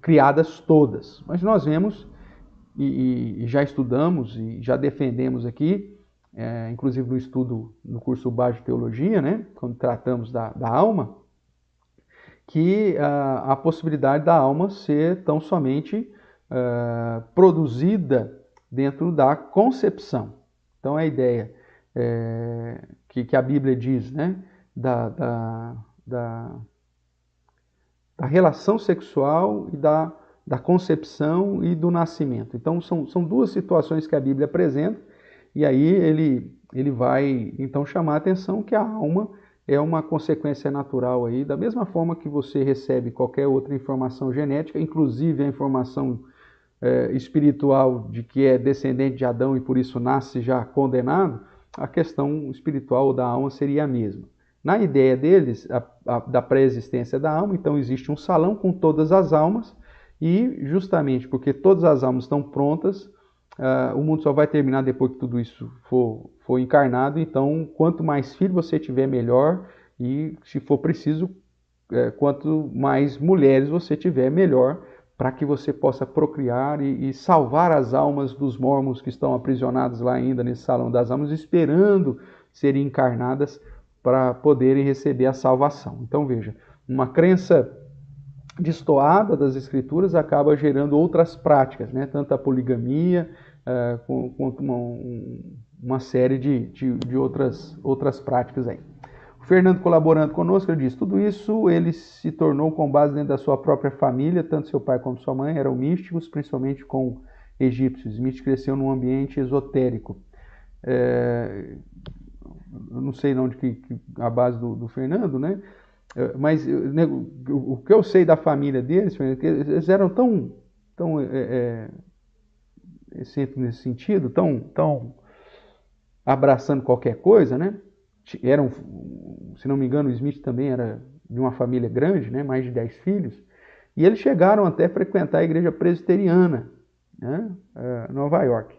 criadas todas. Mas nós vemos e já estudamos e já defendemos aqui, inclusive no estudo no curso básico de teologia, né, quando tratamos da alma, que a possibilidade da alma ser tão somente produzida dentro da concepção. Então a ideia que a Bíblia diz, né, da relação sexual e da concepção e do nascimento. Então são duas situações que a Bíblia apresenta, e aí ele vai então chamar a atenção que a alma é uma consequência natural aí, da mesma forma que você recebe qualquer outra informação genética, inclusive a informação espiritual de que é descendente de Adão e por isso nasce já condenado, a questão espiritual da alma seria a mesma. Na ideia deles, da pré-existência da alma, então existe um salão com todas as almas, e justamente porque todas as almas estão prontas, o mundo só vai terminar depois que tudo isso for encarnado. Então, quanto mais filhos você tiver, melhor, e se for preciso, quanto mais mulheres você tiver, melhor, para que você possa procriar e salvar as almas dos mormons que estão aprisionados lá ainda nesse salão das almas, esperando serem encarnadas para poderem receber a salvação. Então veja, uma crença destoada das Escrituras acaba gerando outras práticas, né? Tanto a poligamia quanto uma série de outras práticas aí. O Fernando colaborando conosco, ele diz, tudo isso ele se tornou com base dentro da sua própria família, tanto seu pai como sua mãe eram místicos, principalmente com egípcios. Smith cresceu num ambiente esotérico. Eu não sei de onde que a base do Fernando, né? Mas o que eu sei da família deles, eles eram tão excêntricos nesse sentido, tão abraçando qualquer coisa, né? Eram, se não me engano, o Smith também era de uma família grande, né? Mais de 10 filhos, e eles chegaram até a frequentar a igreja presbiteriana, né? Nova York.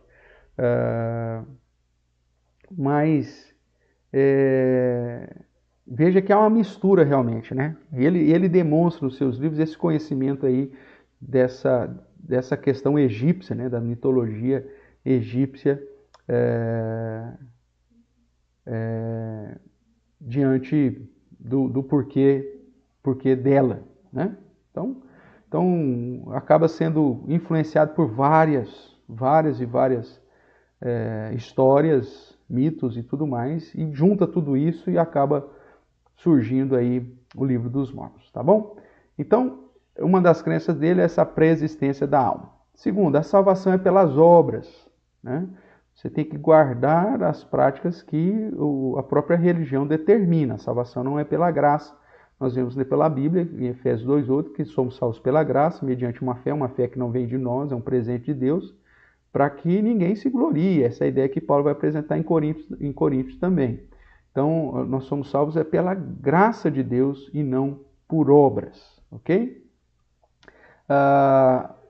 Mas veja que há uma mistura realmente, né? Ele demonstra nos seus livros esse conhecimento aí dessa questão egípcia, né? Da mitologia egípcia diante do porquê dela, né? Então acaba sendo influenciado por várias histórias, mitos e tudo mais, e junta tudo isso e acaba surgindo aí o livro dos Mormons, tá bom? Então, uma das crenças dele é essa pré-existência da alma. Segundo, a salvação é pelas obras, né? Você tem que guardar as práticas que a própria religião determina. A salvação não é pela graça. Nós vemos pela Bíblia, em Efésios 2:8, que somos salvos pela graça, mediante uma fé que não vem de nós, é um presente de Deus, para que ninguém se glorie. Essa é a ideia que Paulo vai apresentar em Coríntios também. Então, nós somos salvos pela graça de Deus e não por obras, ok?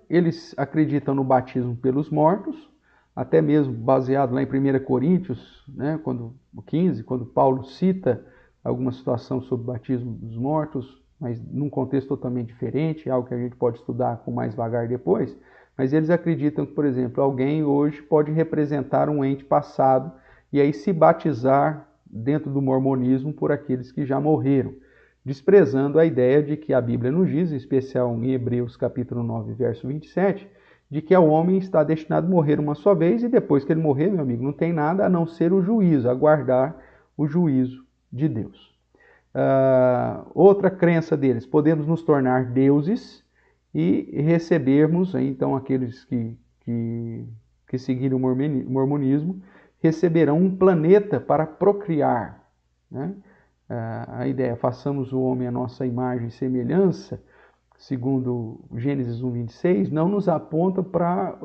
Eles acreditam no batismo pelos mortos, até mesmo baseado lá em 1 Coríntios, né, quando Paulo cita alguma situação sobre o batismo dos mortos, mas num contexto totalmente diferente, algo que a gente pode estudar com mais vagar depois. Mas eles acreditam que, por exemplo, alguém hoje pode representar um ente passado e aí se batizar dentro do mormonismo por aqueles que já morreram, desprezando a ideia de que a Bíblia nos diz, em especial em Hebreus capítulo 9, verso 27, de que o homem está destinado a morrer uma só vez e depois que ele morrer, meu amigo, não tem nada a não ser o juízo, aguardar o juízo de Deus. Outra crença deles, podemos nos tornar deuses e recebermos, então aqueles que seguirem o mormonismo, receberão um planeta para procriar, né? A ideia, façamos o homem à nossa imagem e semelhança, segundo Gênesis 1:26, não nos aponta para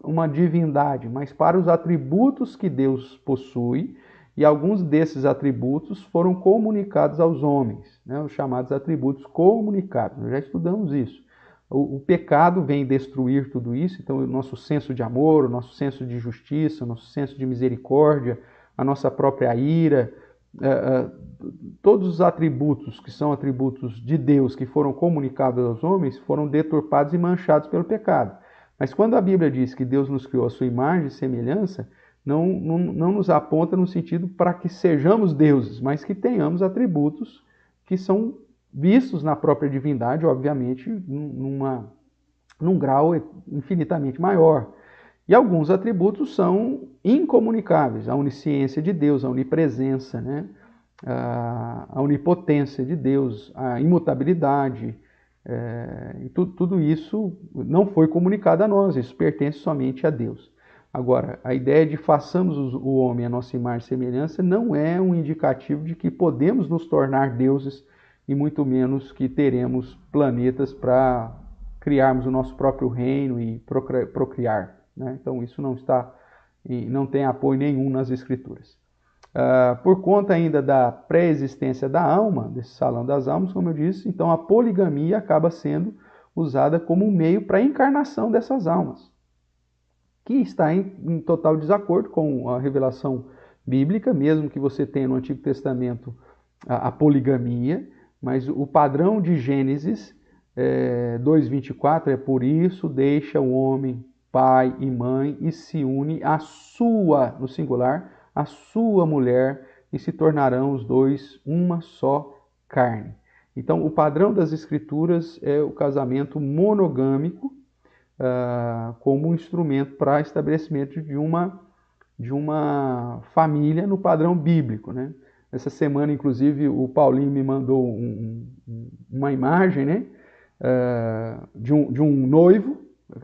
uma divindade, mas para os atributos que Deus possui, e alguns desses atributos foram comunicados aos homens, né, os chamados atributos comunicados. Nós já estudamos isso. O pecado vem destruir tudo isso, então o nosso senso de amor, o nosso senso de justiça, o nosso senso de misericórdia, a nossa própria ira, todos os atributos que são atributos de Deus que foram comunicados aos homens foram deturpados e manchados pelo pecado. Mas quando a Bíblia diz que Deus nos criou a sua imagem e semelhança, não nos aponta no sentido para que sejamos deuses, mas que tenhamos atributos que são vistos na própria divindade, obviamente, num grau infinitamente maior. E alguns atributos são incomunicáveis, a onisciência de Deus, a onipresença, né? A onipotência de Deus, a imutabilidade, e tudo isso não foi comunicado a nós, isso pertence somente a Deus. Agora, a ideia de façamos o homem à nossa imagem e semelhança não é um indicativo de que podemos nos tornar deuses e muito menos que teremos planetas para criarmos o nosso próprio reino e procriar, né? Então isso não tem apoio nenhum nas Escrituras. Por conta ainda da pré-existência da alma, desse salão das almas, como eu disse, então a poligamia acaba sendo usada como um meio para a encarnação dessas almas, que está em total desacordo com a revelação bíblica, mesmo que você tenha no Antigo Testamento a poligamia, mas o padrão de Gênesis 2:24 é: por isso deixa o homem pai e mãe e se une à sua, no singular, a sua mulher, e se tornarão os dois uma só carne. Então, o padrão das Escrituras é o casamento monogâmico como um instrumento para estabelecimento de uma família no padrão bíblico, né? Essa semana, inclusive, o Paulinho me mandou uma imagem, né, de um noivo,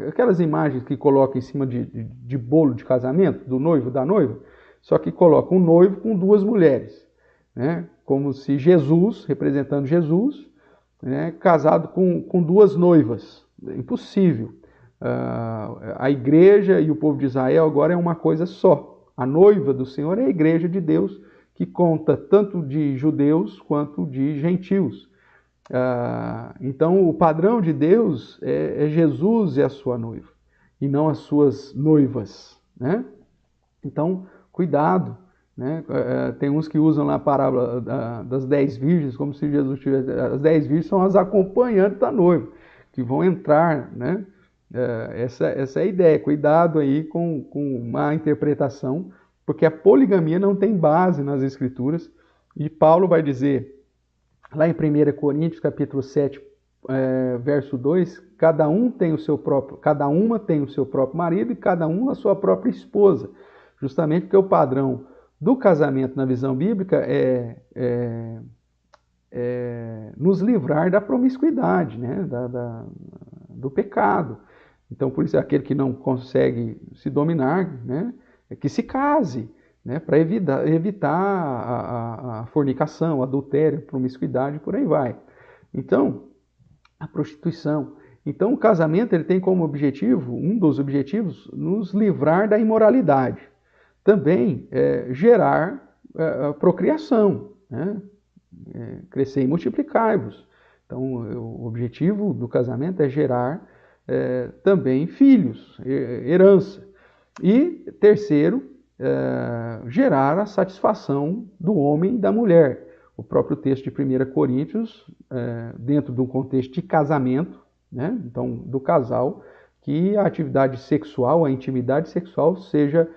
aquelas imagens que colocam em cima de bolo de casamento, do noivo e da noiva, só que coloca um noivo com duas mulheres, né? Como se Jesus, representando Jesus, né, casado com duas noivas. Impossível. A igreja e o povo de Israel agora é uma coisa só. A noiva do Senhor é a igreja de Deus, que conta tanto de judeus quanto de gentios. Então o padrão de Deus é Jesus e a sua noiva, e não as suas noivas, né? Então, cuidado, né? Tem uns que usam lá a parábola das 10 virgens, como se Jesus tivesse... As 10 virgens são as acompanhantes da noiva, que vão entrar, né? Essa é a ideia. Cuidado aí com má interpretação, porque a poligamia não tem base nas Escrituras, e Paulo vai dizer, lá em 1 Coríntios, capítulo 7, verso 2, cada uma tem o seu próprio marido e cada um a sua própria esposa. Justamente porque o padrão do casamento na visão bíblica é nos livrar da promiscuidade, né? Do pecado. Então, por isso, aquele que não consegue se dominar, né, que se case, né, para evitar a fornicação, o adultério, a promiscuidade, por aí vai. Então, a prostituição. Então, o casamento ele tem como objetivo, um dos objetivos, nos livrar da imoralidade. Também procriação, né? Crescer e multiplicai-vos. Então, o objetivo do casamento é gerar também filhos, herança. E terceiro, gerar a satisfação do homem e da mulher. O próprio texto de 1 Coríntios, dentro de um contexto de casamento, né? Então, do casal, que a atividade sexual, a intimidade sexual seja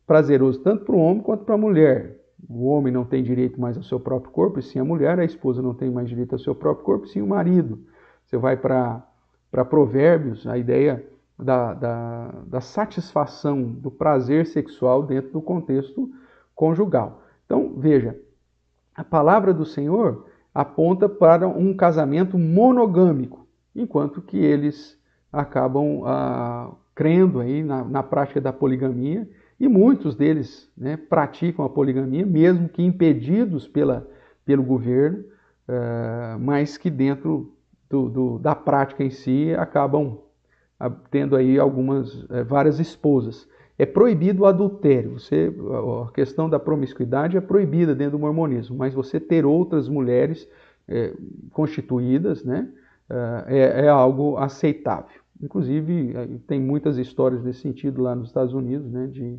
prazeroso tanto para o homem quanto para a mulher. O homem não tem direito mais ao seu próprio corpo, e sim a mulher, a esposa não tem mais direito ao seu próprio corpo, e sim o marido. Você vai para Provérbios, a ideia da satisfação, do prazer sexual dentro do contexto conjugal. Então, veja, a palavra do Senhor aponta para um casamento monogâmico, enquanto que eles acabam crendo aí na prática da poligamia, e muitos deles, né, praticam a poligamia, mesmo que impedidos pelo governo, mas que dentro da prática em si acabam tendo aí várias esposas. É proibido o adultério. A questão da promiscuidade é proibida dentro do mormonismo, mas você ter outras mulheres constituídas, né, é algo aceitável. Inclusive, tem muitas histórias nesse sentido lá nos Estados Unidos, né, de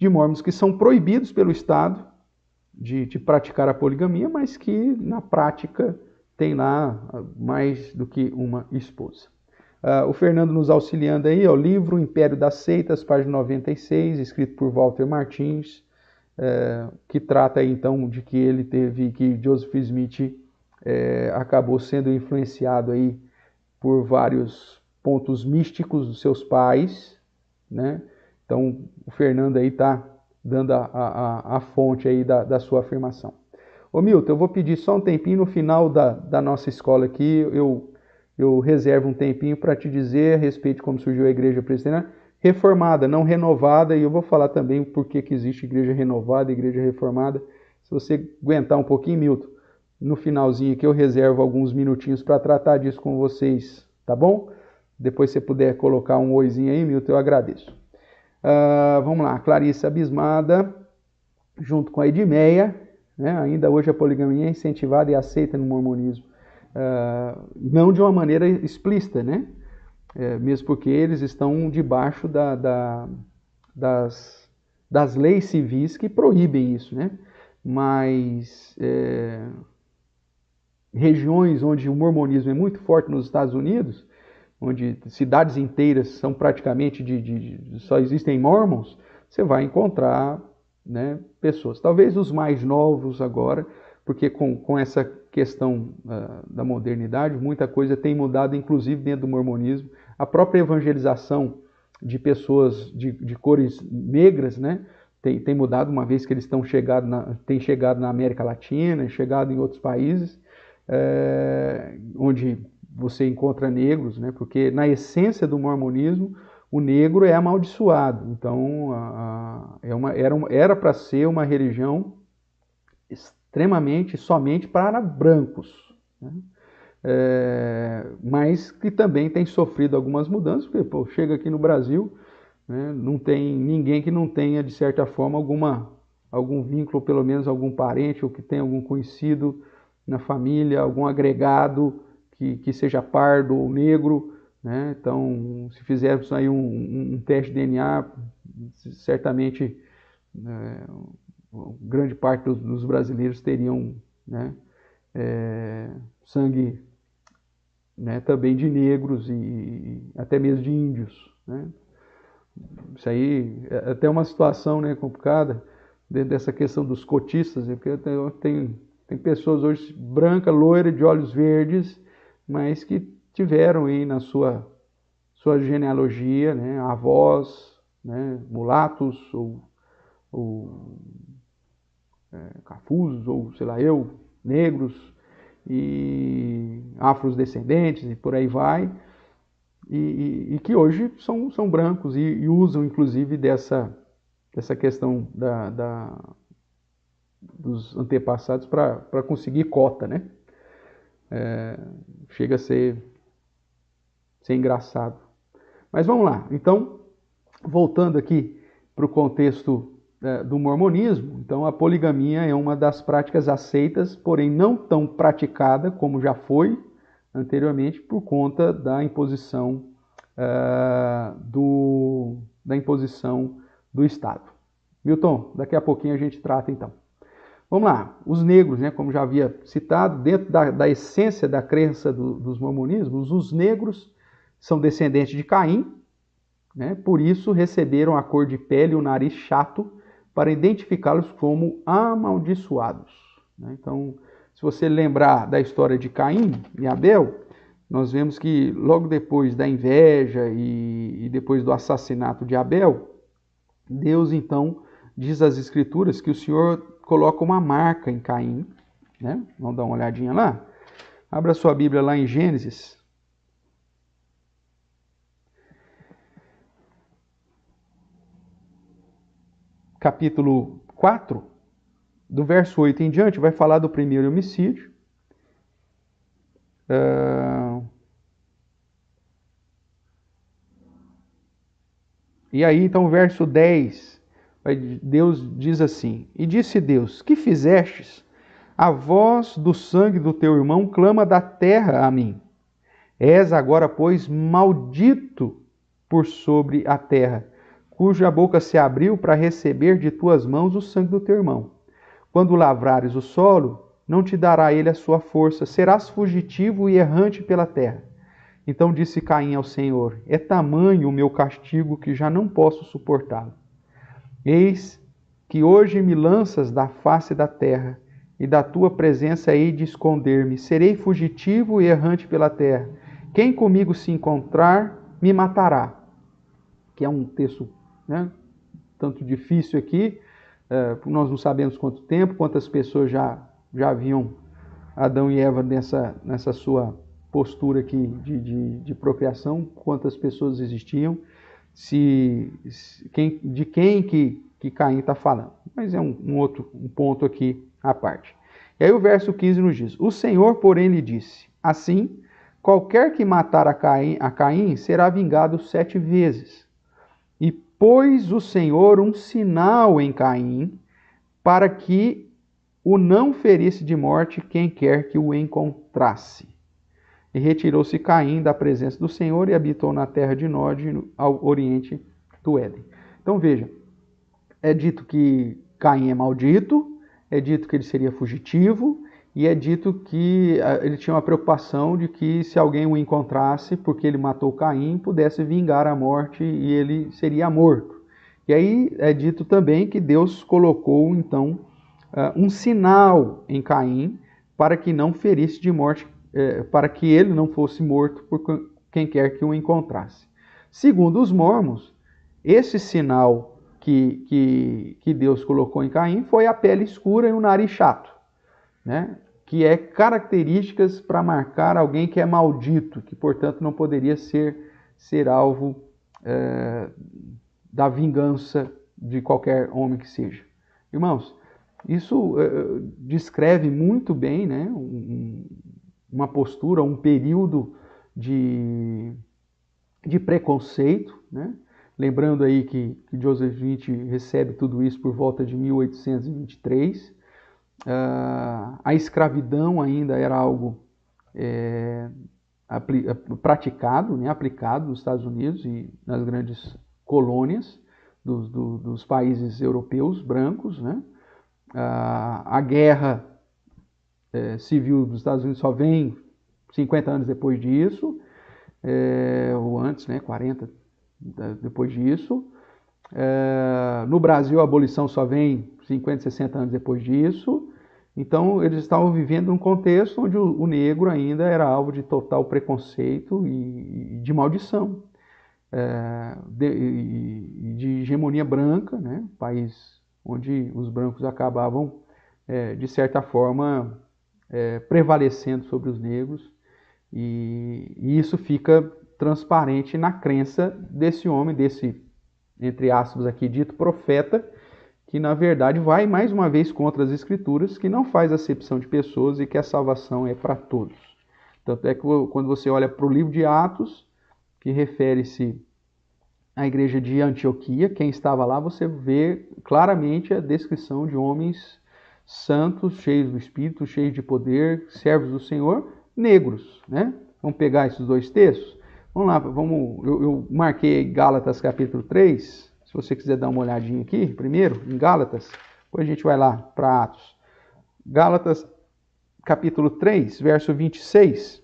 mormons que são proibidos pelo Estado de praticar a poligamia, mas que na prática tem lá mais do que uma esposa. O Fernando nos auxiliando aí, o livro Império das Seitas, página 96, escrito por Walter Martins, que trata aí, então de que Joseph Smith acabou sendo influenciado aí por vários pontos místicos dos seus pais, né? Então, o Fernando aí está dando a fonte aí da sua afirmação. Ô Milton, eu vou pedir só um tempinho no final da nossa escola aqui, eu reservo um tempinho para te dizer a respeito de como surgiu a igreja presbiteriana reformada, não renovada, e eu vou falar também por que existe igreja renovada e igreja reformada. Se você aguentar um pouquinho, Milton, no finalzinho aqui eu reservo alguns minutinhos para tratar disso com vocês, tá bom? Depois se você puder colocar um oizinho aí, Milton, eu agradeço. Vamos lá, Clarice Abismada, junto com a Edmeia, né? Ainda hoje a poligamia é incentivada e aceita no mormonismo. Não de uma maneira explícita, né? Mesmo porque eles estão debaixo das leis civis que proíbem isso, né? Mas regiões onde o mormonismo é muito forte nos Estados Unidos, onde cidades inteiras são praticamente só existem mormons, você vai encontrar, né, pessoas. Talvez os mais novos agora, porque com essa questão da modernidade, muita coisa tem mudado, inclusive dentro do mormonismo. A própria evangelização de pessoas de cores negras, né, tem mudado, uma vez que eles têm chegado na América Latina, chegado em outros países, onde você encontra negros, né? Porque na essência do mormonismo, o negro é amaldiçoado. Então, era para ser uma religião extremamente, somente para brancos, né? Mas que também tem sofrido algumas mudanças, porque chega aqui no Brasil, né, não tem ninguém que não tenha, de certa forma, algum vínculo, pelo menos algum parente, ou que tenha algum conhecido na família, algum agregado que seja pardo ou negro, né? Então, se fizermos aí um teste de DNA, certamente grande parte dos brasileiros teriam, né, sangue, né, também de negros e até mesmo de índios, né? Isso aí é até uma situação, né, complicada dentro dessa questão dos cotistas, porque tem pessoas hoje brancas, loiras, de olhos verdes, mas que tiveram aí na sua genealogia, né, avós, né, mulatos ou cafusos, ou sei lá negros, e afrodescendentes e por aí vai, e que hoje são brancos e usam inclusive dessa questão dos antepassados para conseguir cota, né? Chega a ser engraçado. Mas vamos lá. Então, voltando aqui para o contexto do mormonismo. Então, a poligamia é uma das práticas aceitas, porém não tão praticada como já foi anteriormente, por conta da imposição do Estado. Milton, daqui a pouquinho a gente trata então. Vamos lá, os negros, né, como já havia citado, dentro da essência da crença dos mormonismos, os negros são descendentes de Caim, né, por isso receberam a cor de pele e o nariz chato para identificá-los como amaldiçoados. Né? Então, se você lembrar da história de Caim e Abel, nós vemos que logo depois da inveja e depois do assassinato de Abel, Deus então diz às Escrituras que o Senhor coloca uma marca em Caim, né? Vamos dar uma olhadinha lá? Abra sua Bíblia lá em Gênesis. Capítulo 4, do verso 8 em diante, vai falar do primeiro homicídio. E aí, então, o verso 10, Deus diz assim: E disse Deus, que fizestes? A voz do sangue do teu irmão clama da terra a mim. És agora, pois, maldito por sobre a terra, cuja boca se abriu para receber de tuas mãos o sangue do teu irmão. Quando lavrares o solo, não te dará ele a sua força, serás fugitivo e errante pela terra. Então disse Caim ao Senhor: É tamanho o meu castigo que já não posso suportá-lo. Eis que hoje me lanças da face da terra, e da tua presença hei de esconder-me. Serei fugitivo e errante pela terra. Quem comigo se encontrar, me matará. Que é um texto, né, tanto difícil aqui, nós não sabemos quanto tempo, quantas pessoas já viam Adão e Eva nessa sua postura aqui de procriação, quantas pessoas existiam, de quem que Caim está falando. Mas é um ponto aqui à parte. E aí o verso 15 nos diz: O Senhor, porém, lhe disse: Assim, qualquer que matar a Caim será vingado 7 vezes. E pôs o Senhor um sinal em Caim, para que o não ferisse de morte quem quer que o encontrasse. E retirou-se Caim da presença do Senhor e habitou na terra de Nod, ao oriente do Éden. Então veja, é dito que Caim é maldito, é dito que ele seria fugitivo, e é dito que ele tinha uma preocupação de que se alguém o encontrasse, porque ele matou Caim, pudesse vingar a morte e ele seria morto. E aí é dito também que Deus colocou, então, um sinal em Caim para que não ferisse de morte, para que ele não fosse morto por quem quer que o encontrasse. Segundo os mormons, esse sinal que Deus colocou em Caim foi a pele escura e o nariz chato, né? Que é características para marcar alguém que é maldito, que, portanto, não poderia ser alvo da vingança de qualquer homem que seja. Irmãos, isso descreve muito bem, né, uma postura, um período de preconceito, né? Lembrando aí que Joseph Smith recebe tudo isso por volta de 1823. A escravidão ainda era algo praticado, né, aplicado nos Estados Unidos e nas grandes colônias dos países europeus brancos, né? A guerra civil dos Estados Unidos só vem 50 anos depois disso, ou antes, né, 40 depois disso. No Brasil, a abolição só vem 50, 60 anos depois disso. Então, eles estavam vivendo um contexto onde o negro ainda era alvo de total preconceito e de maldição, de hegemonia branca, né? País onde os brancos acabavam, de certa forma, prevalecendo sobre os negros. E isso fica transparente na crença desse homem, desse, entre aspas aqui, dito profeta, que na verdade vai mais uma vez contra as Escrituras, que não faz acepção de pessoas e que a salvação é para todos. Tanto é que quando você olha para o livro de Atos, que refere-se a igreja de Antioquia, quem estava lá, você vê claramente a descrição de homens santos, cheios do Espírito, cheios de poder, servos do Senhor, negros, né? Vamos pegar esses dois textos? Vamos lá, eu marquei Gálatas capítulo 3, se você quiser dar uma olhadinha aqui, primeiro, em Gálatas, depois a gente vai lá para Atos. Gálatas capítulo 3, verso 26.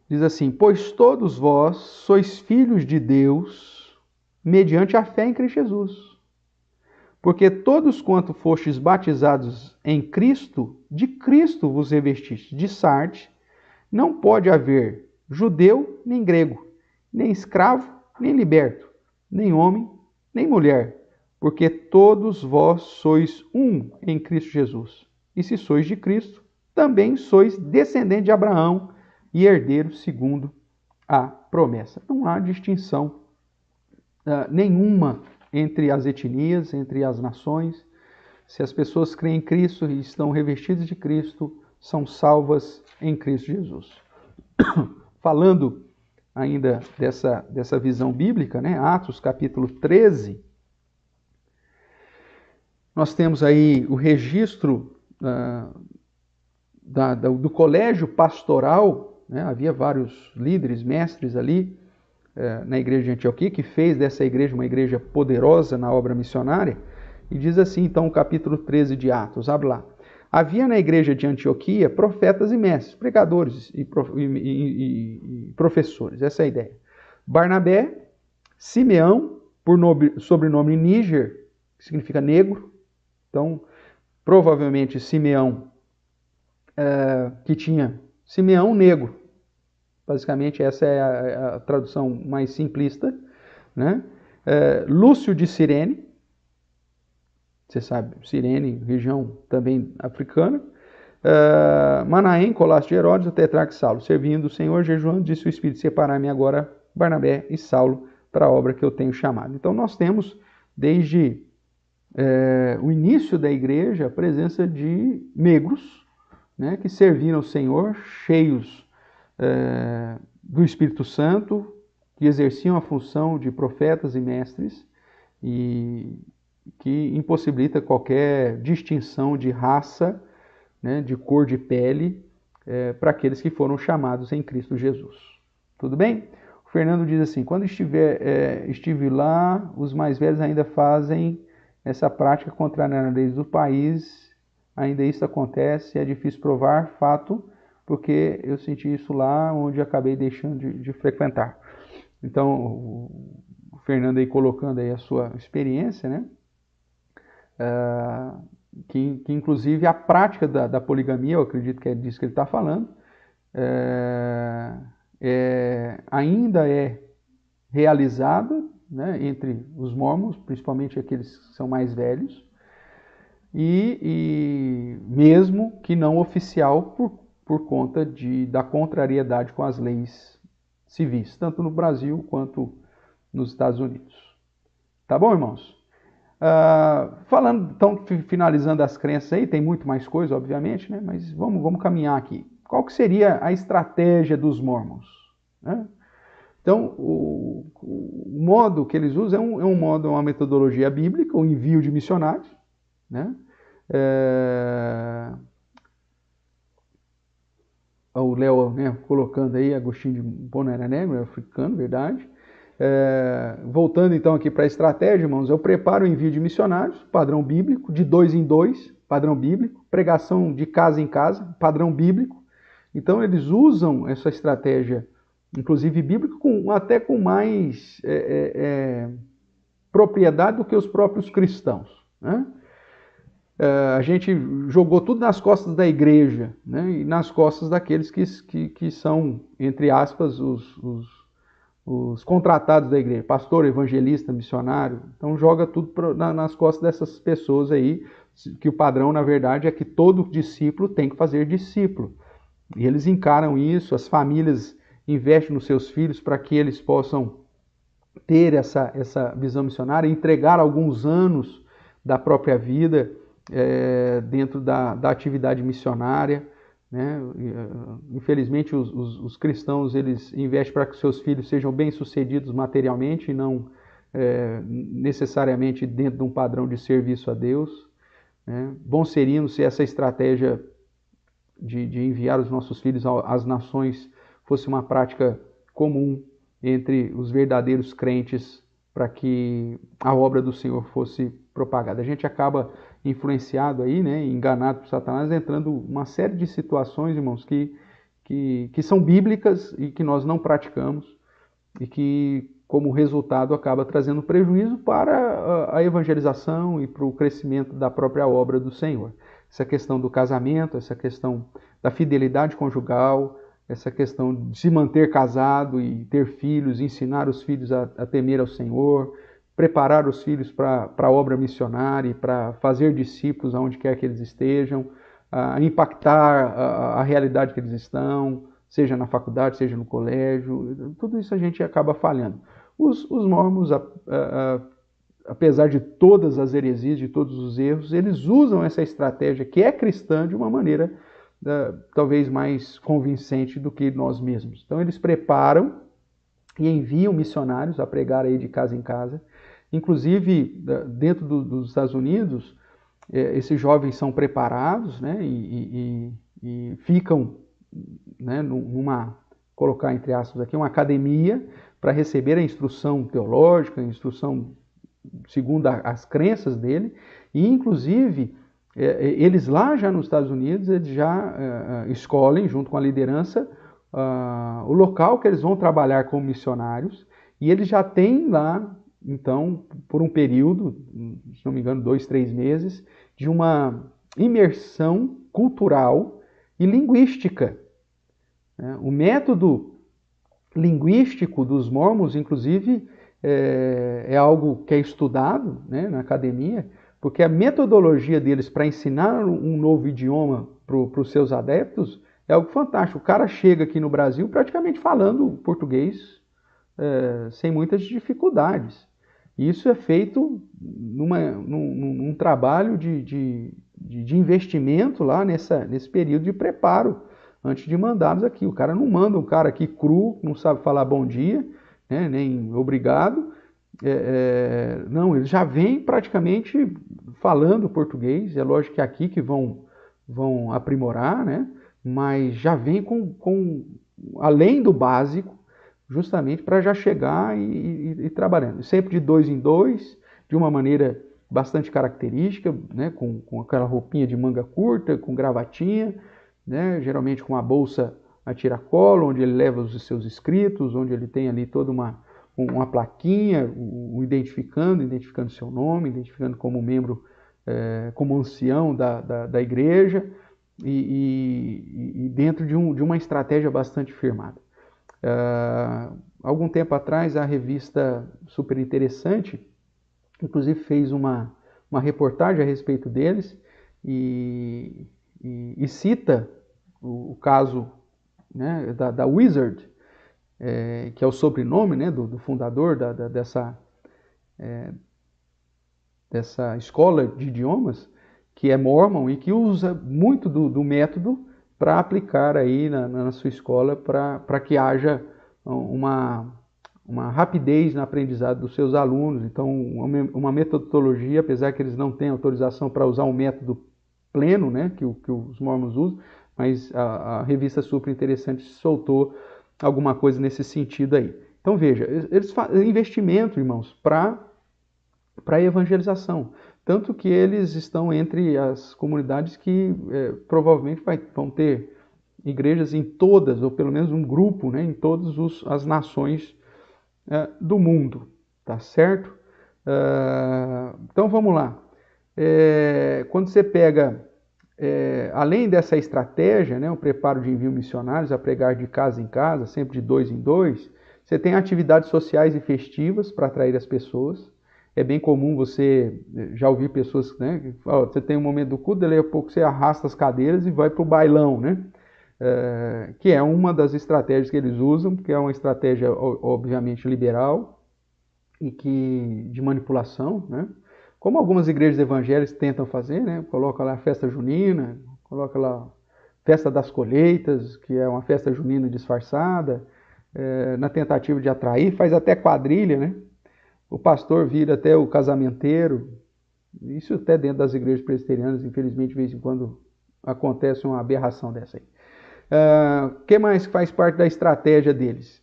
Diz assim: pois todos vós sois filhos de Deus, mediante a fé em Cristo Jesus. Porque todos quanto fostes batizados em Cristo, de Cristo vos revestiste. De Sarte, não pode haver judeu nem grego, nem escravo nem liberto, nem homem nem mulher, porque todos vós sois um em Cristo Jesus. E se sois de Cristo, também sois descendente de Abraão e herdeiro segundo a promessa. Não há distinção nenhuma entre as etnias, entre as nações. Se as pessoas creem em Cristo e estão revestidas de Cristo, são salvas em Cristo Jesus. Falando ainda dessa visão bíblica, né? Atos capítulo 13, nós temos aí o registro do colégio pastoral, né? Havia vários líderes, mestres ali na igreja de Antioquia, que fez dessa igreja uma igreja poderosa na obra missionária, e diz assim, então, o capítulo 13 de Atos, abre lá. Havia na igreja de Antioquia profetas e mestres, pregadores e professores, essa é a ideia. Barnabé, Simeão, por sobrenome Níger, que significa negro, então, provavelmente Simeão, que tinha Simeão negro, basicamente essa é a tradução mais simplista, né? Lúcio de Cirene, você sabe, Cirene, região também africana. Manaém, Colasso de Herodes, o tetrarca Saulo, servindo o Senhor, jejuando, disse o Espírito, separar-me agora Barnabé e Saulo para a obra que eu tenho chamado. Então nós temos, desde o início da igreja, a presença de negros, né, que serviram o Senhor, cheios do Espírito Santo, que exerciam a função de profetas e mestres, e que impossibilita qualquer distinção de raça, né, de cor de pele, para aqueles que foram chamados em Cristo Jesus. Tudo bem? O Fernando diz assim, quando estive lá, os mais velhos ainda fazem essa prática contrária às leis do país, ainda isso acontece, é difícil provar, fato, porque eu senti isso lá onde acabei deixando de frequentar. Então, o Fernando aí colocando aí a sua experiência, né? Que inclusive a prática da poligamia, eu acredito que é disso que ele está falando, ainda é realizada, né, entre os mormons, principalmente aqueles que são mais velhos, e mesmo que não oficial por conta da contrariedade com as leis civis, tanto no Brasil quanto nos Estados Unidos. Tá bom, irmãos? Falando, então, finalizando as crenças aí, tem muito mais coisa, obviamente, né? Mas vamos caminhar aqui. Qual que seria a estratégia dos mormons, né? Então, o modo que eles usam é um modo, uma metodologia bíblica, o envio de missionários, né? O Léo, né, colocando aí Agostinho de Hipona era negro, é africano, verdade. Voltando então aqui para a estratégia, irmãos, eu preparo o envio de missionários, padrão bíblico, de 2 em 2, padrão bíblico, pregação de casa em casa, padrão bíblico. Então eles usam essa estratégia, inclusive bíblica, até com mais propriedade do que os próprios cristãos, né? A gente jogou tudo nas costas da igreja, né? E nas costas daqueles que são, entre aspas, os contratados da igreja, pastor, evangelista, missionário. Então joga tudo nas costas dessas pessoas aí, que o padrão, na verdade, é que todo discípulo tem que fazer discípulo. E eles encaram isso, as famílias investem nos seus filhos para que eles possam ter essa visão missionária, entregar alguns anos da própria vida dentro da atividade missionária, né? Infelizmente, os cristãos, eles investem para que seus filhos sejam bem-sucedidos materialmente e não necessariamente dentro de um padrão de serviço a Deus, né? Bom seria se essa estratégia de enviar os nossos filhos às nações fosse uma prática comum entre os verdadeiros crentes para que a obra do Senhor fosse propagada. A gente acaba influenciado aí, né, enganado por Satanás, entrando uma série de situações, irmãos, que são bíblicas e que nós não praticamos e que, como resultado, acaba trazendo prejuízo para a evangelização e para o crescimento da própria obra do Senhor. Essa questão do casamento, essa questão da fidelidade conjugal, essa questão de se manter casado e ter filhos, ensinar os filhos a temer ao Senhor, preparar os filhos para a obra missionária, para fazer discípulos aonde quer que eles estejam, impactar a realidade que eles estão, seja na faculdade, seja no colégio, tudo isso a gente acaba falhando. Os mormons, apesar de todas as heresias, de todos os erros, eles usam essa estratégia que é cristã de uma maneira talvez mais convincente do que nós mesmos. Então eles preparam e enviam missionários a pregar aí de casa em casa. Inclusive, dentro dos Estados Unidos, esses jovens são preparados, né, e ficam, né, colocar entre aspas aqui, uma academia para receber a instrução teológica, a instrução segundo as crenças dele, e inclusive eles lá já nos Estados Unidos, eles já escolhem, junto com a liderança, o local que eles vão trabalhar como missionários, e eles já têm lá, então, por um período, se não me engano, 2, 3 meses, de uma imersão cultural e linguística. O método linguístico dos mormons, inclusive, é algo que é estudado, né, na academia, porque a metodologia deles para ensinar um novo idioma para os seus adeptos é algo fantástico. O cara chega aqui no Brasil praticamente falando português sem muitas dificuldades. E isso é feito num trabalho de investimento lá nesse período de preparo, antes de mandá-los aqui. O cara não manda um cara aqui cru, não sabe falar bom dia, né, nem obrigado. Não, eles já vêm praticamente falando português. É lógico que é aqui que vão aprimorar, né? Mas já vem com além do básico, justamente para já chegar e trabalhando. Sempre de 2 em 2, de uma maneira bastante característica, né? Com aquela roupinha de manga curta, com gravatinha, né? Geralmente com uma bolsa a tiracolo, onde ele leva os seus escritos, onde ele tem ali toda uma plaquinha, identificando seu nome, identificando como membro, como ancião da igreja, e dentro de uma estratégia bastante firmada. Algum tempo atrás, a revista super interessante, inclusive fez uma reportagem a respeito deles, e cita o caso, né, da Wizard, que é o sobrenome, né, do fundador dessa escola de idiomas, que é mormon e que usa muito do método para aplicar aí na sua escola para que haja uma rapidez na aprendizado dos seus alunos. Então, uma metodologia, apesar que eles não têm autorização para usar um método pleno, né, que os mormons usam, mas a revista Super Interessante soltou alguma coisa nesse sentido aí. Então veja, eles fazem investimento, irmãos, para a evangelização. Tanto que eles estão entre as comunidades que provavelmente vão ter igrejas em todas, ou pelo menos um grupo, né, em todas as nações do mundo. Tá certo? Então vamos lá. Quando você pega, além dessa estratégia, né, o preparo de envio missionários a pregar de casa em casa, sempre de 2 em 2, você tem atividades sociais e festivas para atrair as pessoas. É bem comum você já ouvir pessoas, né, você tem um momento do culto, daí a pouco você arrasta as cadeiras e vai para o bailão, né? Que é uma das estratégias que eles usam, que é uma estratégia obviamente liberal e de manipulação, né? Como algumas igrejas evangélicas tentam fazer, né? Coloca lá a festa junina, coloca lá festa das colheitas, que é uma festa junina disfarçada, na tentativa de atrair, faz até quadrilha, né? O pastor vira até o casamenteiro. Isso até dentro das igrejas presbiterianas, infelizmente, de vez em quando acontece uma aberração dessa aí. O que mais faz parte da estratégia deles?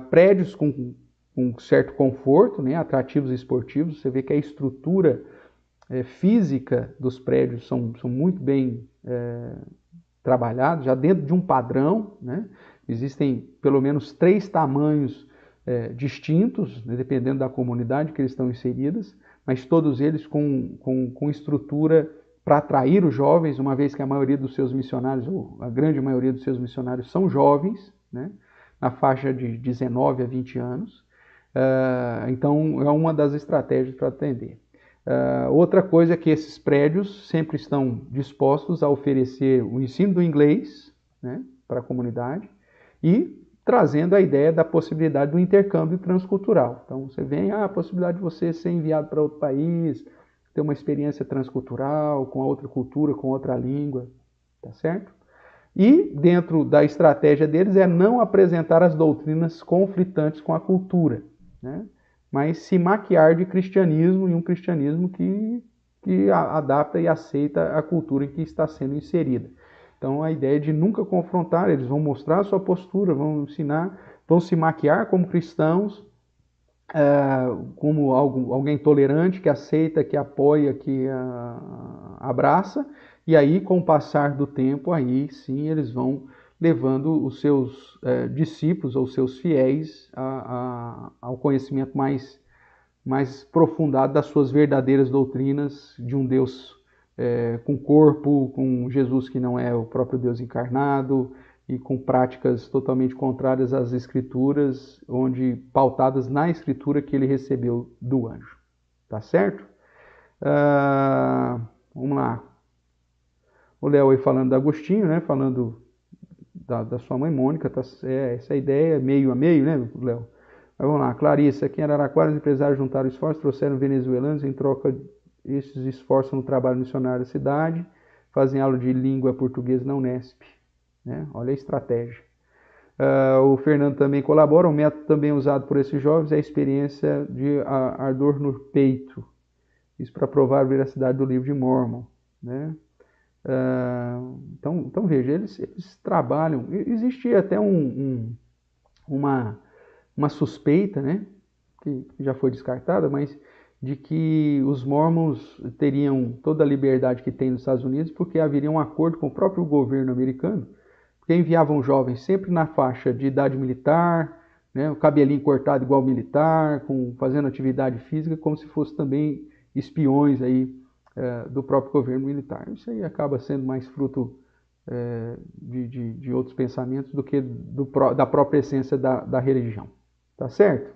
Prédios com certo conforto, né, atrativos esportivos. Você vê que a estrutura física dos prédios são muito bem trabalhados, já dentro de um padrão, né? Existem pelo menos 3 tamanhos distintos, né, dependendo da comunidade que eles estão inseridas, mas todos eles com estrutura para atrair os jovens, uma vez que a maioria dos seus missionários, ou a grande maioria dos seus missionários são jovens, né, na faixa de 19 a 20 anos. Então, é uma das estratégias para atender. Outra coisa é que esses prédios sempre estão dispostos a oferecer o ensino do inglês, né, para a comunidade e trazendo a ideia da possibilidade do intercâmbio transcultural. Então, você vem a possibilidade de você ser enviado para outro país, ter uma experiência transcultural, com outra cultura, com outra língua, tá certo? E dentro da estratégia deles é não apresentar as doutrinas conflitantes com a cultura, né? Mas se maquiar de cristianismo, e um cristianismo que adapta e aceita a cultura em que está sendo inserida. Então a ideia é de nunca confrontar, eles vão mostrar a sua postura, vão ensinar, vão se maquiar como cristãos, como alguém tolerante, que aceita, que apoia, que abraça, e aí com o passar do tempo, aí sim eles vão levando os seus discípulos ou seus fiéis ao conhecimento mais aprofundado das suas verdadeiras doutrinas de um Deus com corpo, com Jesus que não é o próprio Deus encarnado e com práticas totalmente contrárias às Escrituras, onde pautadas na Escritura que ele recebeu do anjo. Tá certo? Vamos lá. O Léo aí falando de Agostinho, né? Falando da sua mãe Mônica, tá, essa ideia é meio a meio, né, Léo? Mas vamos lá. Clarissa, aqui em Araraquara, os empresários juntaram esforços, trouxeram venezuelanos em troca esses esforços no trabalho missionário da cidade, fazem aula de língua portuguesa na Unesp. Né? Olha a estratégia. O Fernando também colabora. O método também usado por esses jovens é a experiência de ardor no peito. Isso para provar a veracidade do livro de Mormon. Né? Então veja, eles trabalham. Existia até uma suspeita, né? Que já foi descartada, mas de que os Mormons teriam toda a liberdade que tem nos Estados Unidos, porque haveria um acordo com o próprio governo americano, porque enviavam jovens sempre na faixa de idade militar, né, o cabelinho cortado igual militar, fazendo atividade física, como se fosse também espiões aí, do próprio governo militar. Isso aí acaba sendo mais fruto de outros pensamentos do que da própria essência da religião. Tá certo?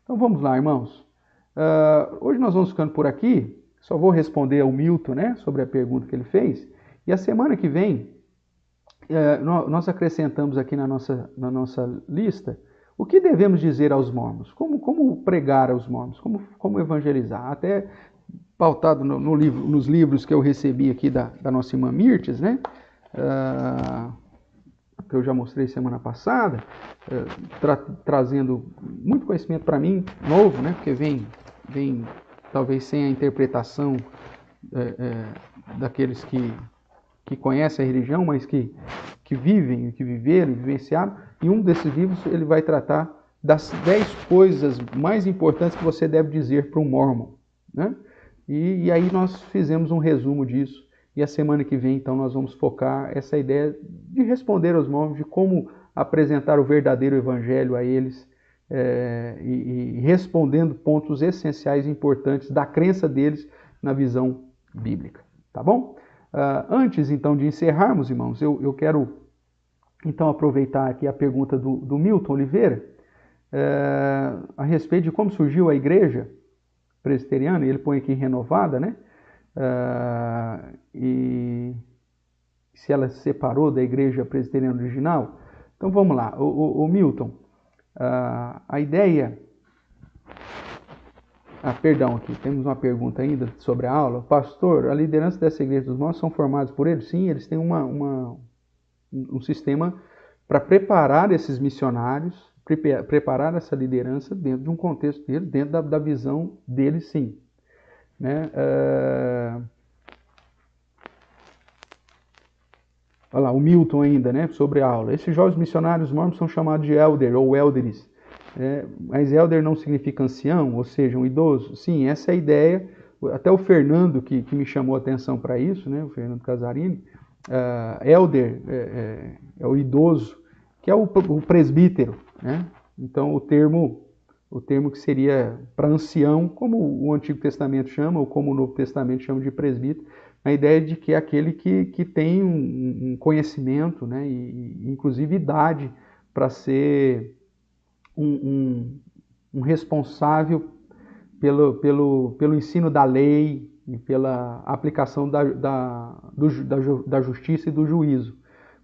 Então vamos lá, irmãos. Hoje nós vamos ficando por aqui. Só vou responder ao Milton, né, sobre a pergunta que ele fez. E a semana que vem, nós acrescentamos aqui na nossa lista o que devemos dizer aos mormons, como pregar aos mormons, como evangelizar. Até pautado nos livros que eu recebi aqui da nossa irmã Mirtes, né? Que eu já mostrei semana passada, trazendo muito conhecimento para mim, novo, né? Porque vem talvez sem a interpretação daqueles que conhecem a religião, mas que vivem, que viveram, vivenciaram. E um desses livros ele vai tratar das 10 coisas mais importantes que você deve dizer para um mormon, né? E aí nós fizemos um resumo disso. E a semana que vem, então, nós vamos focar essa ideia de responder aos mormons, de como apresentar o verdadeiro evangelho a eles, e respondendo pontos essenciais e importantes da crença deles na visão bíblica. Tá bom? Antes, então, de encerrarmos, irmãos, eu quero, então, aproveitar aqui a pergunta do Milton Oliveira, a respeito de como surgiu a igreja presbiteriana, ele põe aqui renovada, né? E se ela se separou da igreja presbiteriana original. Então vamos lá, o Milton, a ideia Perdão, aqui temos uma pergunta ainda sobre a aula. Pastor, a liderança dessa igreja dos mormons são formados por eles? Sim, eles têm um sistema para preparar esses missionários, preparar essa liderança dentro de um contexto deles, dentro da visão deles, sim. Né? Olha lá, o Milton ainda, né, sobre a aula. Esses jovens missionários mormons são chamados de elder ou elders. Mas elder não significa ancião, ou seja, um idoso? Sim, essa é a ideia. Até o Fernando, que me chamou a atenção para isso, né, o Fernando Casarini, elder é o idoso, que é o presbítero. Né? Então, o termo que seria para ancião, como o Antigo Testamento chama, ou como o Novo Testamento chama de presbítero, a ideia de que é aquele que tem um conhecimento, né, e inclusive idade para ser um responsável pelo ensino da lei e pela aplicação da justiça e do juízo.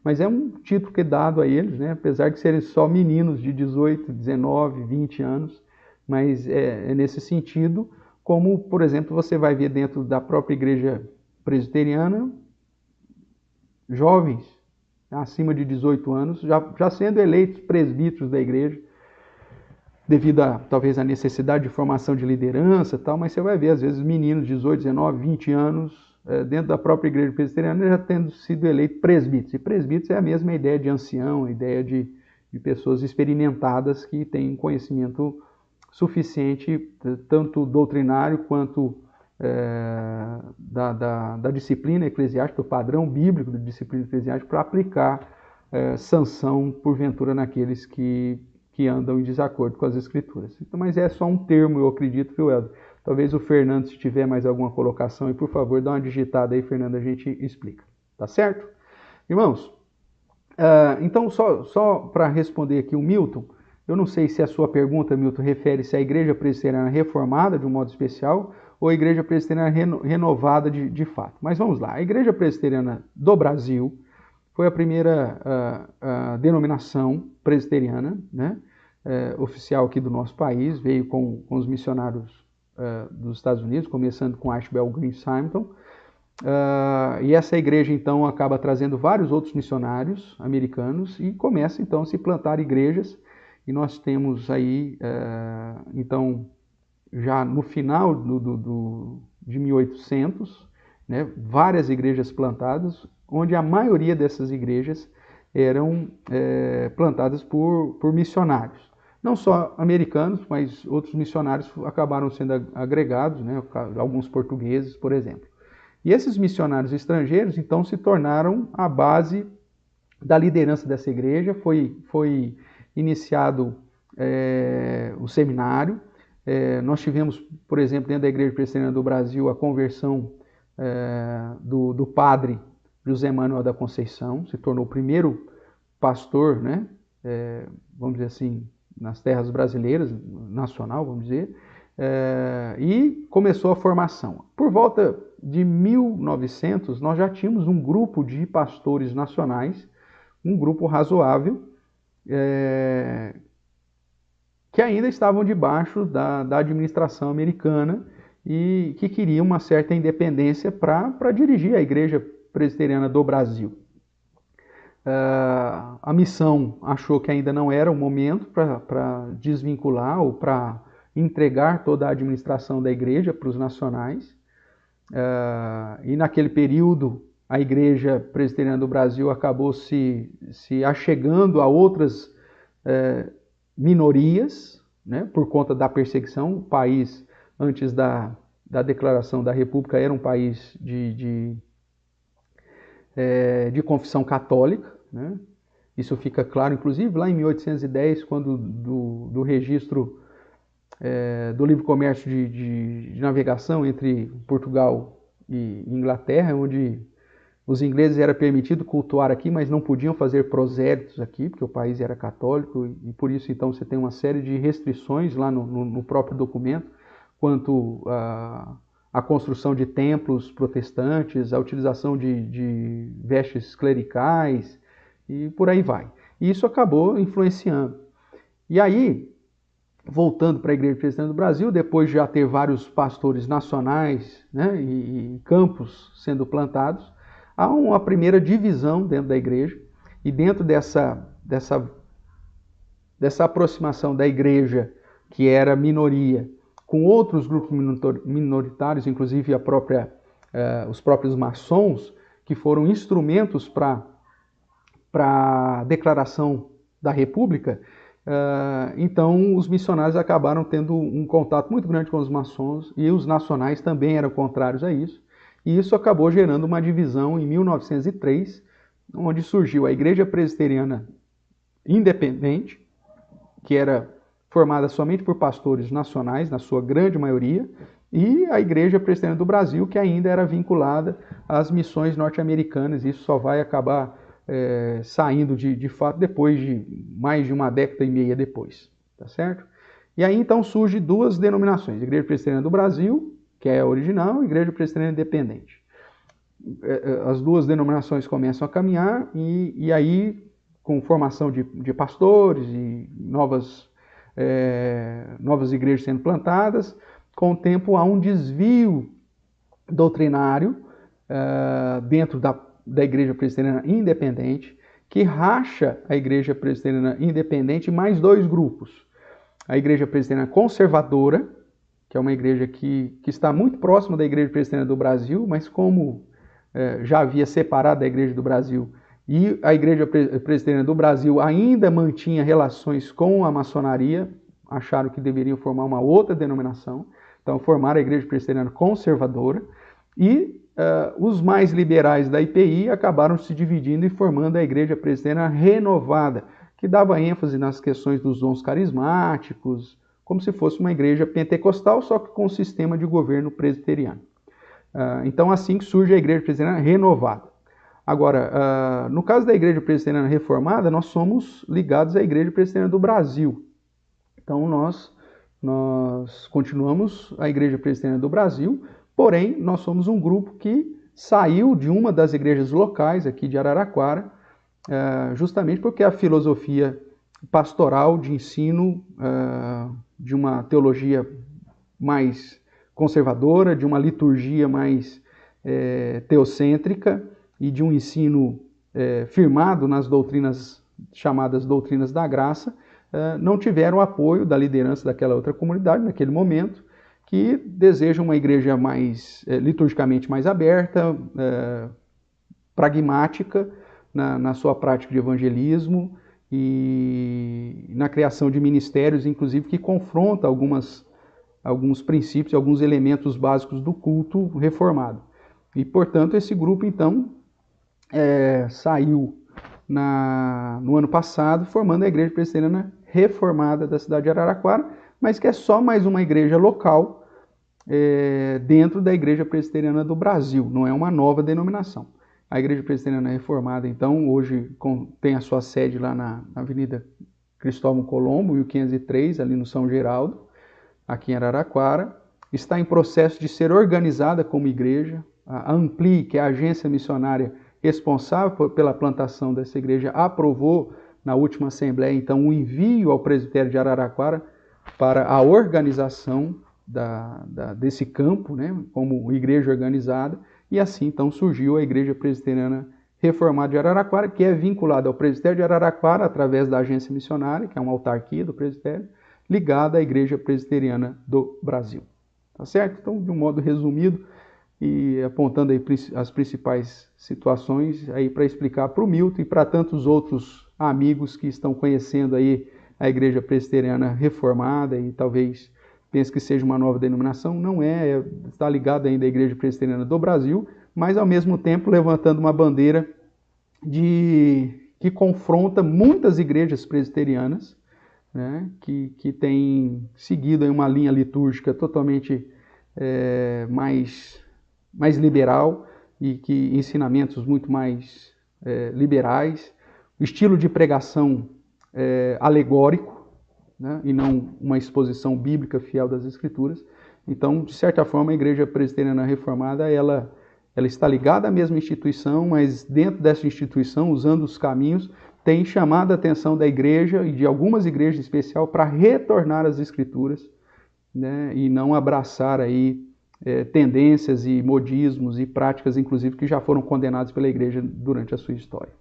Mas é um título que é dado a eles, né, apesar de serem só meninos de 18, 19, 20 anos, mas é nesse sentido, como, por exemplo, você vai ver dentro da própria igreja presbiteriana, jovens acima de 18 anos, já sendo eleitos presbíteros da igreja, devido talvez à necessidade de formação de liderança e tal, mas você vai ver, às vezes, meninos de 18, 19, 20 anos, dentro da própria igreja presbiteriana, já tendo sido eleitos presbíteros. E presbíteros é a mesma ideia de ancião, a ideia de pessoas experimentadas que têm conhecimento suficiente, tanto doutrinário quanto da disciplina eclesiástica, do padrão bíblico da disciplina eclesiástica, para aplicar sanção, porventura, naqueles que andam em desacordo com as Escrituras. Então, mas é só um termo, eu acredito, viu, Helder? Talvez o Fernando, se tiver mais alguma colocação, e por favor, dá uma digitada aí, Fernando, a gente explica. Tá certo? Irmãos, então, só para responder aqui o Milton, eu não sei se a sua pergunta, Milton, refere-se à Igreja Presbiteriana Reformada, de um modo especial, ou à Igreja Presbiteriana Renovada de fato. Mas vamos lá. A Igreja Presbiteriana do Brasil foi a primeira denominação presbiteriana, né, oficial aqui do nosso país, veio com os missionários dos Estados Unidos, começando com Ashbel Green Simonton. E essa igreja, então, acaba trazendo vários outros missionários americanos e começa, então, a se plantar igrejas. E nós temos aí, então, já no final de 1800, né, várias igrejas plantadas, onde a maioria dessas igrejas eram plantadas por missionários. Não só americanos, mas outros missionários acabaram sendo agregados, né, alguns portugueses, por exemplo. E esses missionários estrangeiros, então, se tornaram a base da liderança dessa igreja. Foi iniciado o seminário. Nós tivemos, por exemplo, dentro da Igreja Presbiteriana do Brasil, a conversão do padre José Manuel da Conceição, se tornou o primeiro pastor, né, vamos dizer assim, nas terras brasileiras, nacional, vamos dizer, e começou a formação. Por volta de 1900, nós já tínhamos um grupo de pastores nacionais, um grupo razoável, que ainda estavam debaixo da administração americana e que queriam uma certa independência para dirigir a Igreja Presbiteriana do Brasil. A missão achou que ainda não era o momento para desvincular ou para entregar toda a administração da igreja para os nacionais. E naquele período, a Igreja Presbiteriana do Brasil acabou se achegando a outras minorias, né, por conta da perseguição. O país, antes da declaração da República, era um país de confissão católica, né? Isso fica claro, inclusive, lá em 1810, quando do registro do livre comércio de navegação entre Portugal e Inglaterra, onde os ingleses era permitido cultuar aqui, mas não podiam fazer prosélitos aqui, porque o país era católico, e por isso, então, você tem uma série de restrições lá no próprio documento, quanto a construção de templos protestantes, a utilização de vestes clericais, e por aí vai. E isso acabou influenciando. E aí, voltando para a Igreja Presbiteriana do Brasil, depois de já ter vários pastores nacionais, né, e campos sendo plantados, há uma primeira divisão dentro da igreja, e dentro dessa aproximação da igreja, que era minoria, com outros grupos minoritários, inclusive os próprios maçons, que foram instrumentos para a declaração da República. Então os missionários acabaram tendo um contato muito grande com os maçons, e os nacionais também eram contrários a isso, e isso acabou gerando uma divisão em 1903, onde surgiu a Igreja Presbiteriana Independente, que era formada somente por pastores nacionais, na sua grande maioria, e a Igreja Presbiteriana do Brasil, que ainda era vinculada às missões norte-americanas. Isso só vai acabar saindo de fato depois de mais de uma década e meia depois, tá certo? E aí então surge duas denominações: Igreja Presbiteriana do Brasil, que é a original, e Igreja Presbiteriana Independente. As duas denominações começam a caminhar, e aí, com formação de pastores e novas igrejas sendo plantadas, com o tempo há um desvio doutrinário dentro da Igreja Presbiteriana Independente, que racha a Igreja Presbiteriana Independente em mais dois grupos. A Igreja Presbiteriana Conservadora, que é uma igreja que está muito próxima da Igreja Presbiteriana do Brasil, mas como já havia separado da Igreja do Brasil, e a Igreja Presbiteriana do Brasil ainda mantinha relações com a maçonaria, acharam que deveriam formar uma outra denominação, então formaram a Igreja Presbiteriana Conservadora, e os mais liberais da IPI acabaram se dividindo e formando a Igreja Presbiteriana Renovada, que dava ênfase nas questões dos dons carismáticos, como se fosse uma igreja pentecostal, só que com um sistema de governo presbiteriano. Então, assim que surge a Igreja Presbiteriana Renovada. Agora, no caso da Igreja Presbiteriana Reformada, nós somos ligados à Igreja Presbiteriana do Brasil. Então, nós continuamos a Igreja Presbiteriana do Brasil, porém, nós somos um grupo que saiu de uma das igrejas locais aqui de Araraquara, justamente porque a filosofia pastoral de ensino de uma teologia mais conservadora, de uma liturgia mais teocêntrica e de um ensino firmado nas doutrinas chamadas doutrinas da graça, não tiveram apoio da liderança daquela outra comunidade naquele momento, que deseja uma igreja mais liturgicamente mais aberta, pragmática na sua prática de evangelismo e na criação de ministérios, inclusive, que confronta alguns princípios, alguns elementos básicos do culto reformado. E, portanto, esse grupo, então, saiu no ano passado, formando a Igreja Presbiteriana Reformada da cidade de Araraquara, mas que é só mais uma igreja local dentro da Igreja Presbiteriana do Brasil, não é uma nova denominação. A Igreja Presbiteriana Reformada, então, hoje tem a sua sede lá na Avenida Cristóvão Colombo, 1503, ali no São Geraldo, aqui em Araraquara. Está em processo de ser organizada como igreja. A Ampli, que é a agência missionária responsável pela plantação dessa igreja, aprovou na última assembleia, então, o envio ao presbitério de Araraquara para a organização desse campo, né, como igreja organizada, e assim, então, surgiu a Igreja Presbiteriana Reformada de Araraquara, que é vinculada ao presbitério de Araraquara através da agência missionária, que é uma autarquia do presbitério, ligada à Igreja Presbiteriana do Brasil. Tá certo? Então, de um modo resumido, e apontando aí as principais situações aí para explicar para o Milton e para tantos outros amigos que estão conhecendo aí a Igreja Presbiteriana Reformada e talvez pense que seja uma nova denominação. Não está ligado ainda à Igreja Presbiteriana do Brasil, mas ao mesmo tempo levantando uma bandeira que confronta muitas igrejas presbiterianas, né, que têm seguido aí uma linha litúrgica totalmente mais liberal e que ensinamentos muito mais liberais, o estilo de pregação alegórico, né, e não uma exposição bíblica fiel das Escrituras. Então, de certa forma, a Igreja Presbiteriana Reformada, ela está ligada à mesma instituição, mas dentro dessa instituição, usando os caminhos tem chamado a atenção da igreja e de algumas igrejas em especial para retornar às Escrituras, né, e não abraçar aí tendências e modismos e práticas, inclusive, que já foram condenadas pela igreja durante a sua história.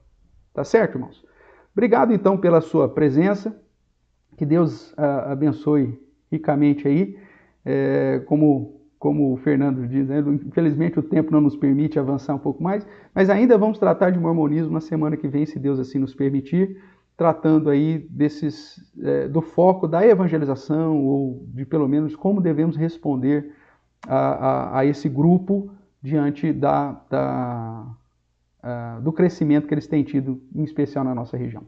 Tá certo, irmãos? Obrigado, então, pela sua presença. Que Deus abençoe ricamente aí. Como o Fernando diz, né? Infelizmente o tempo não nos permite avançar um pouco mais, mas ainda vamos tratar de mormonismo na semana que vem, se Deus assim nos permitir, tratando aí do foco da evangelização, ou de pelo menos como devemos responder a esse grupo diante do crescimento que eles têm tido, em especial na nossa região.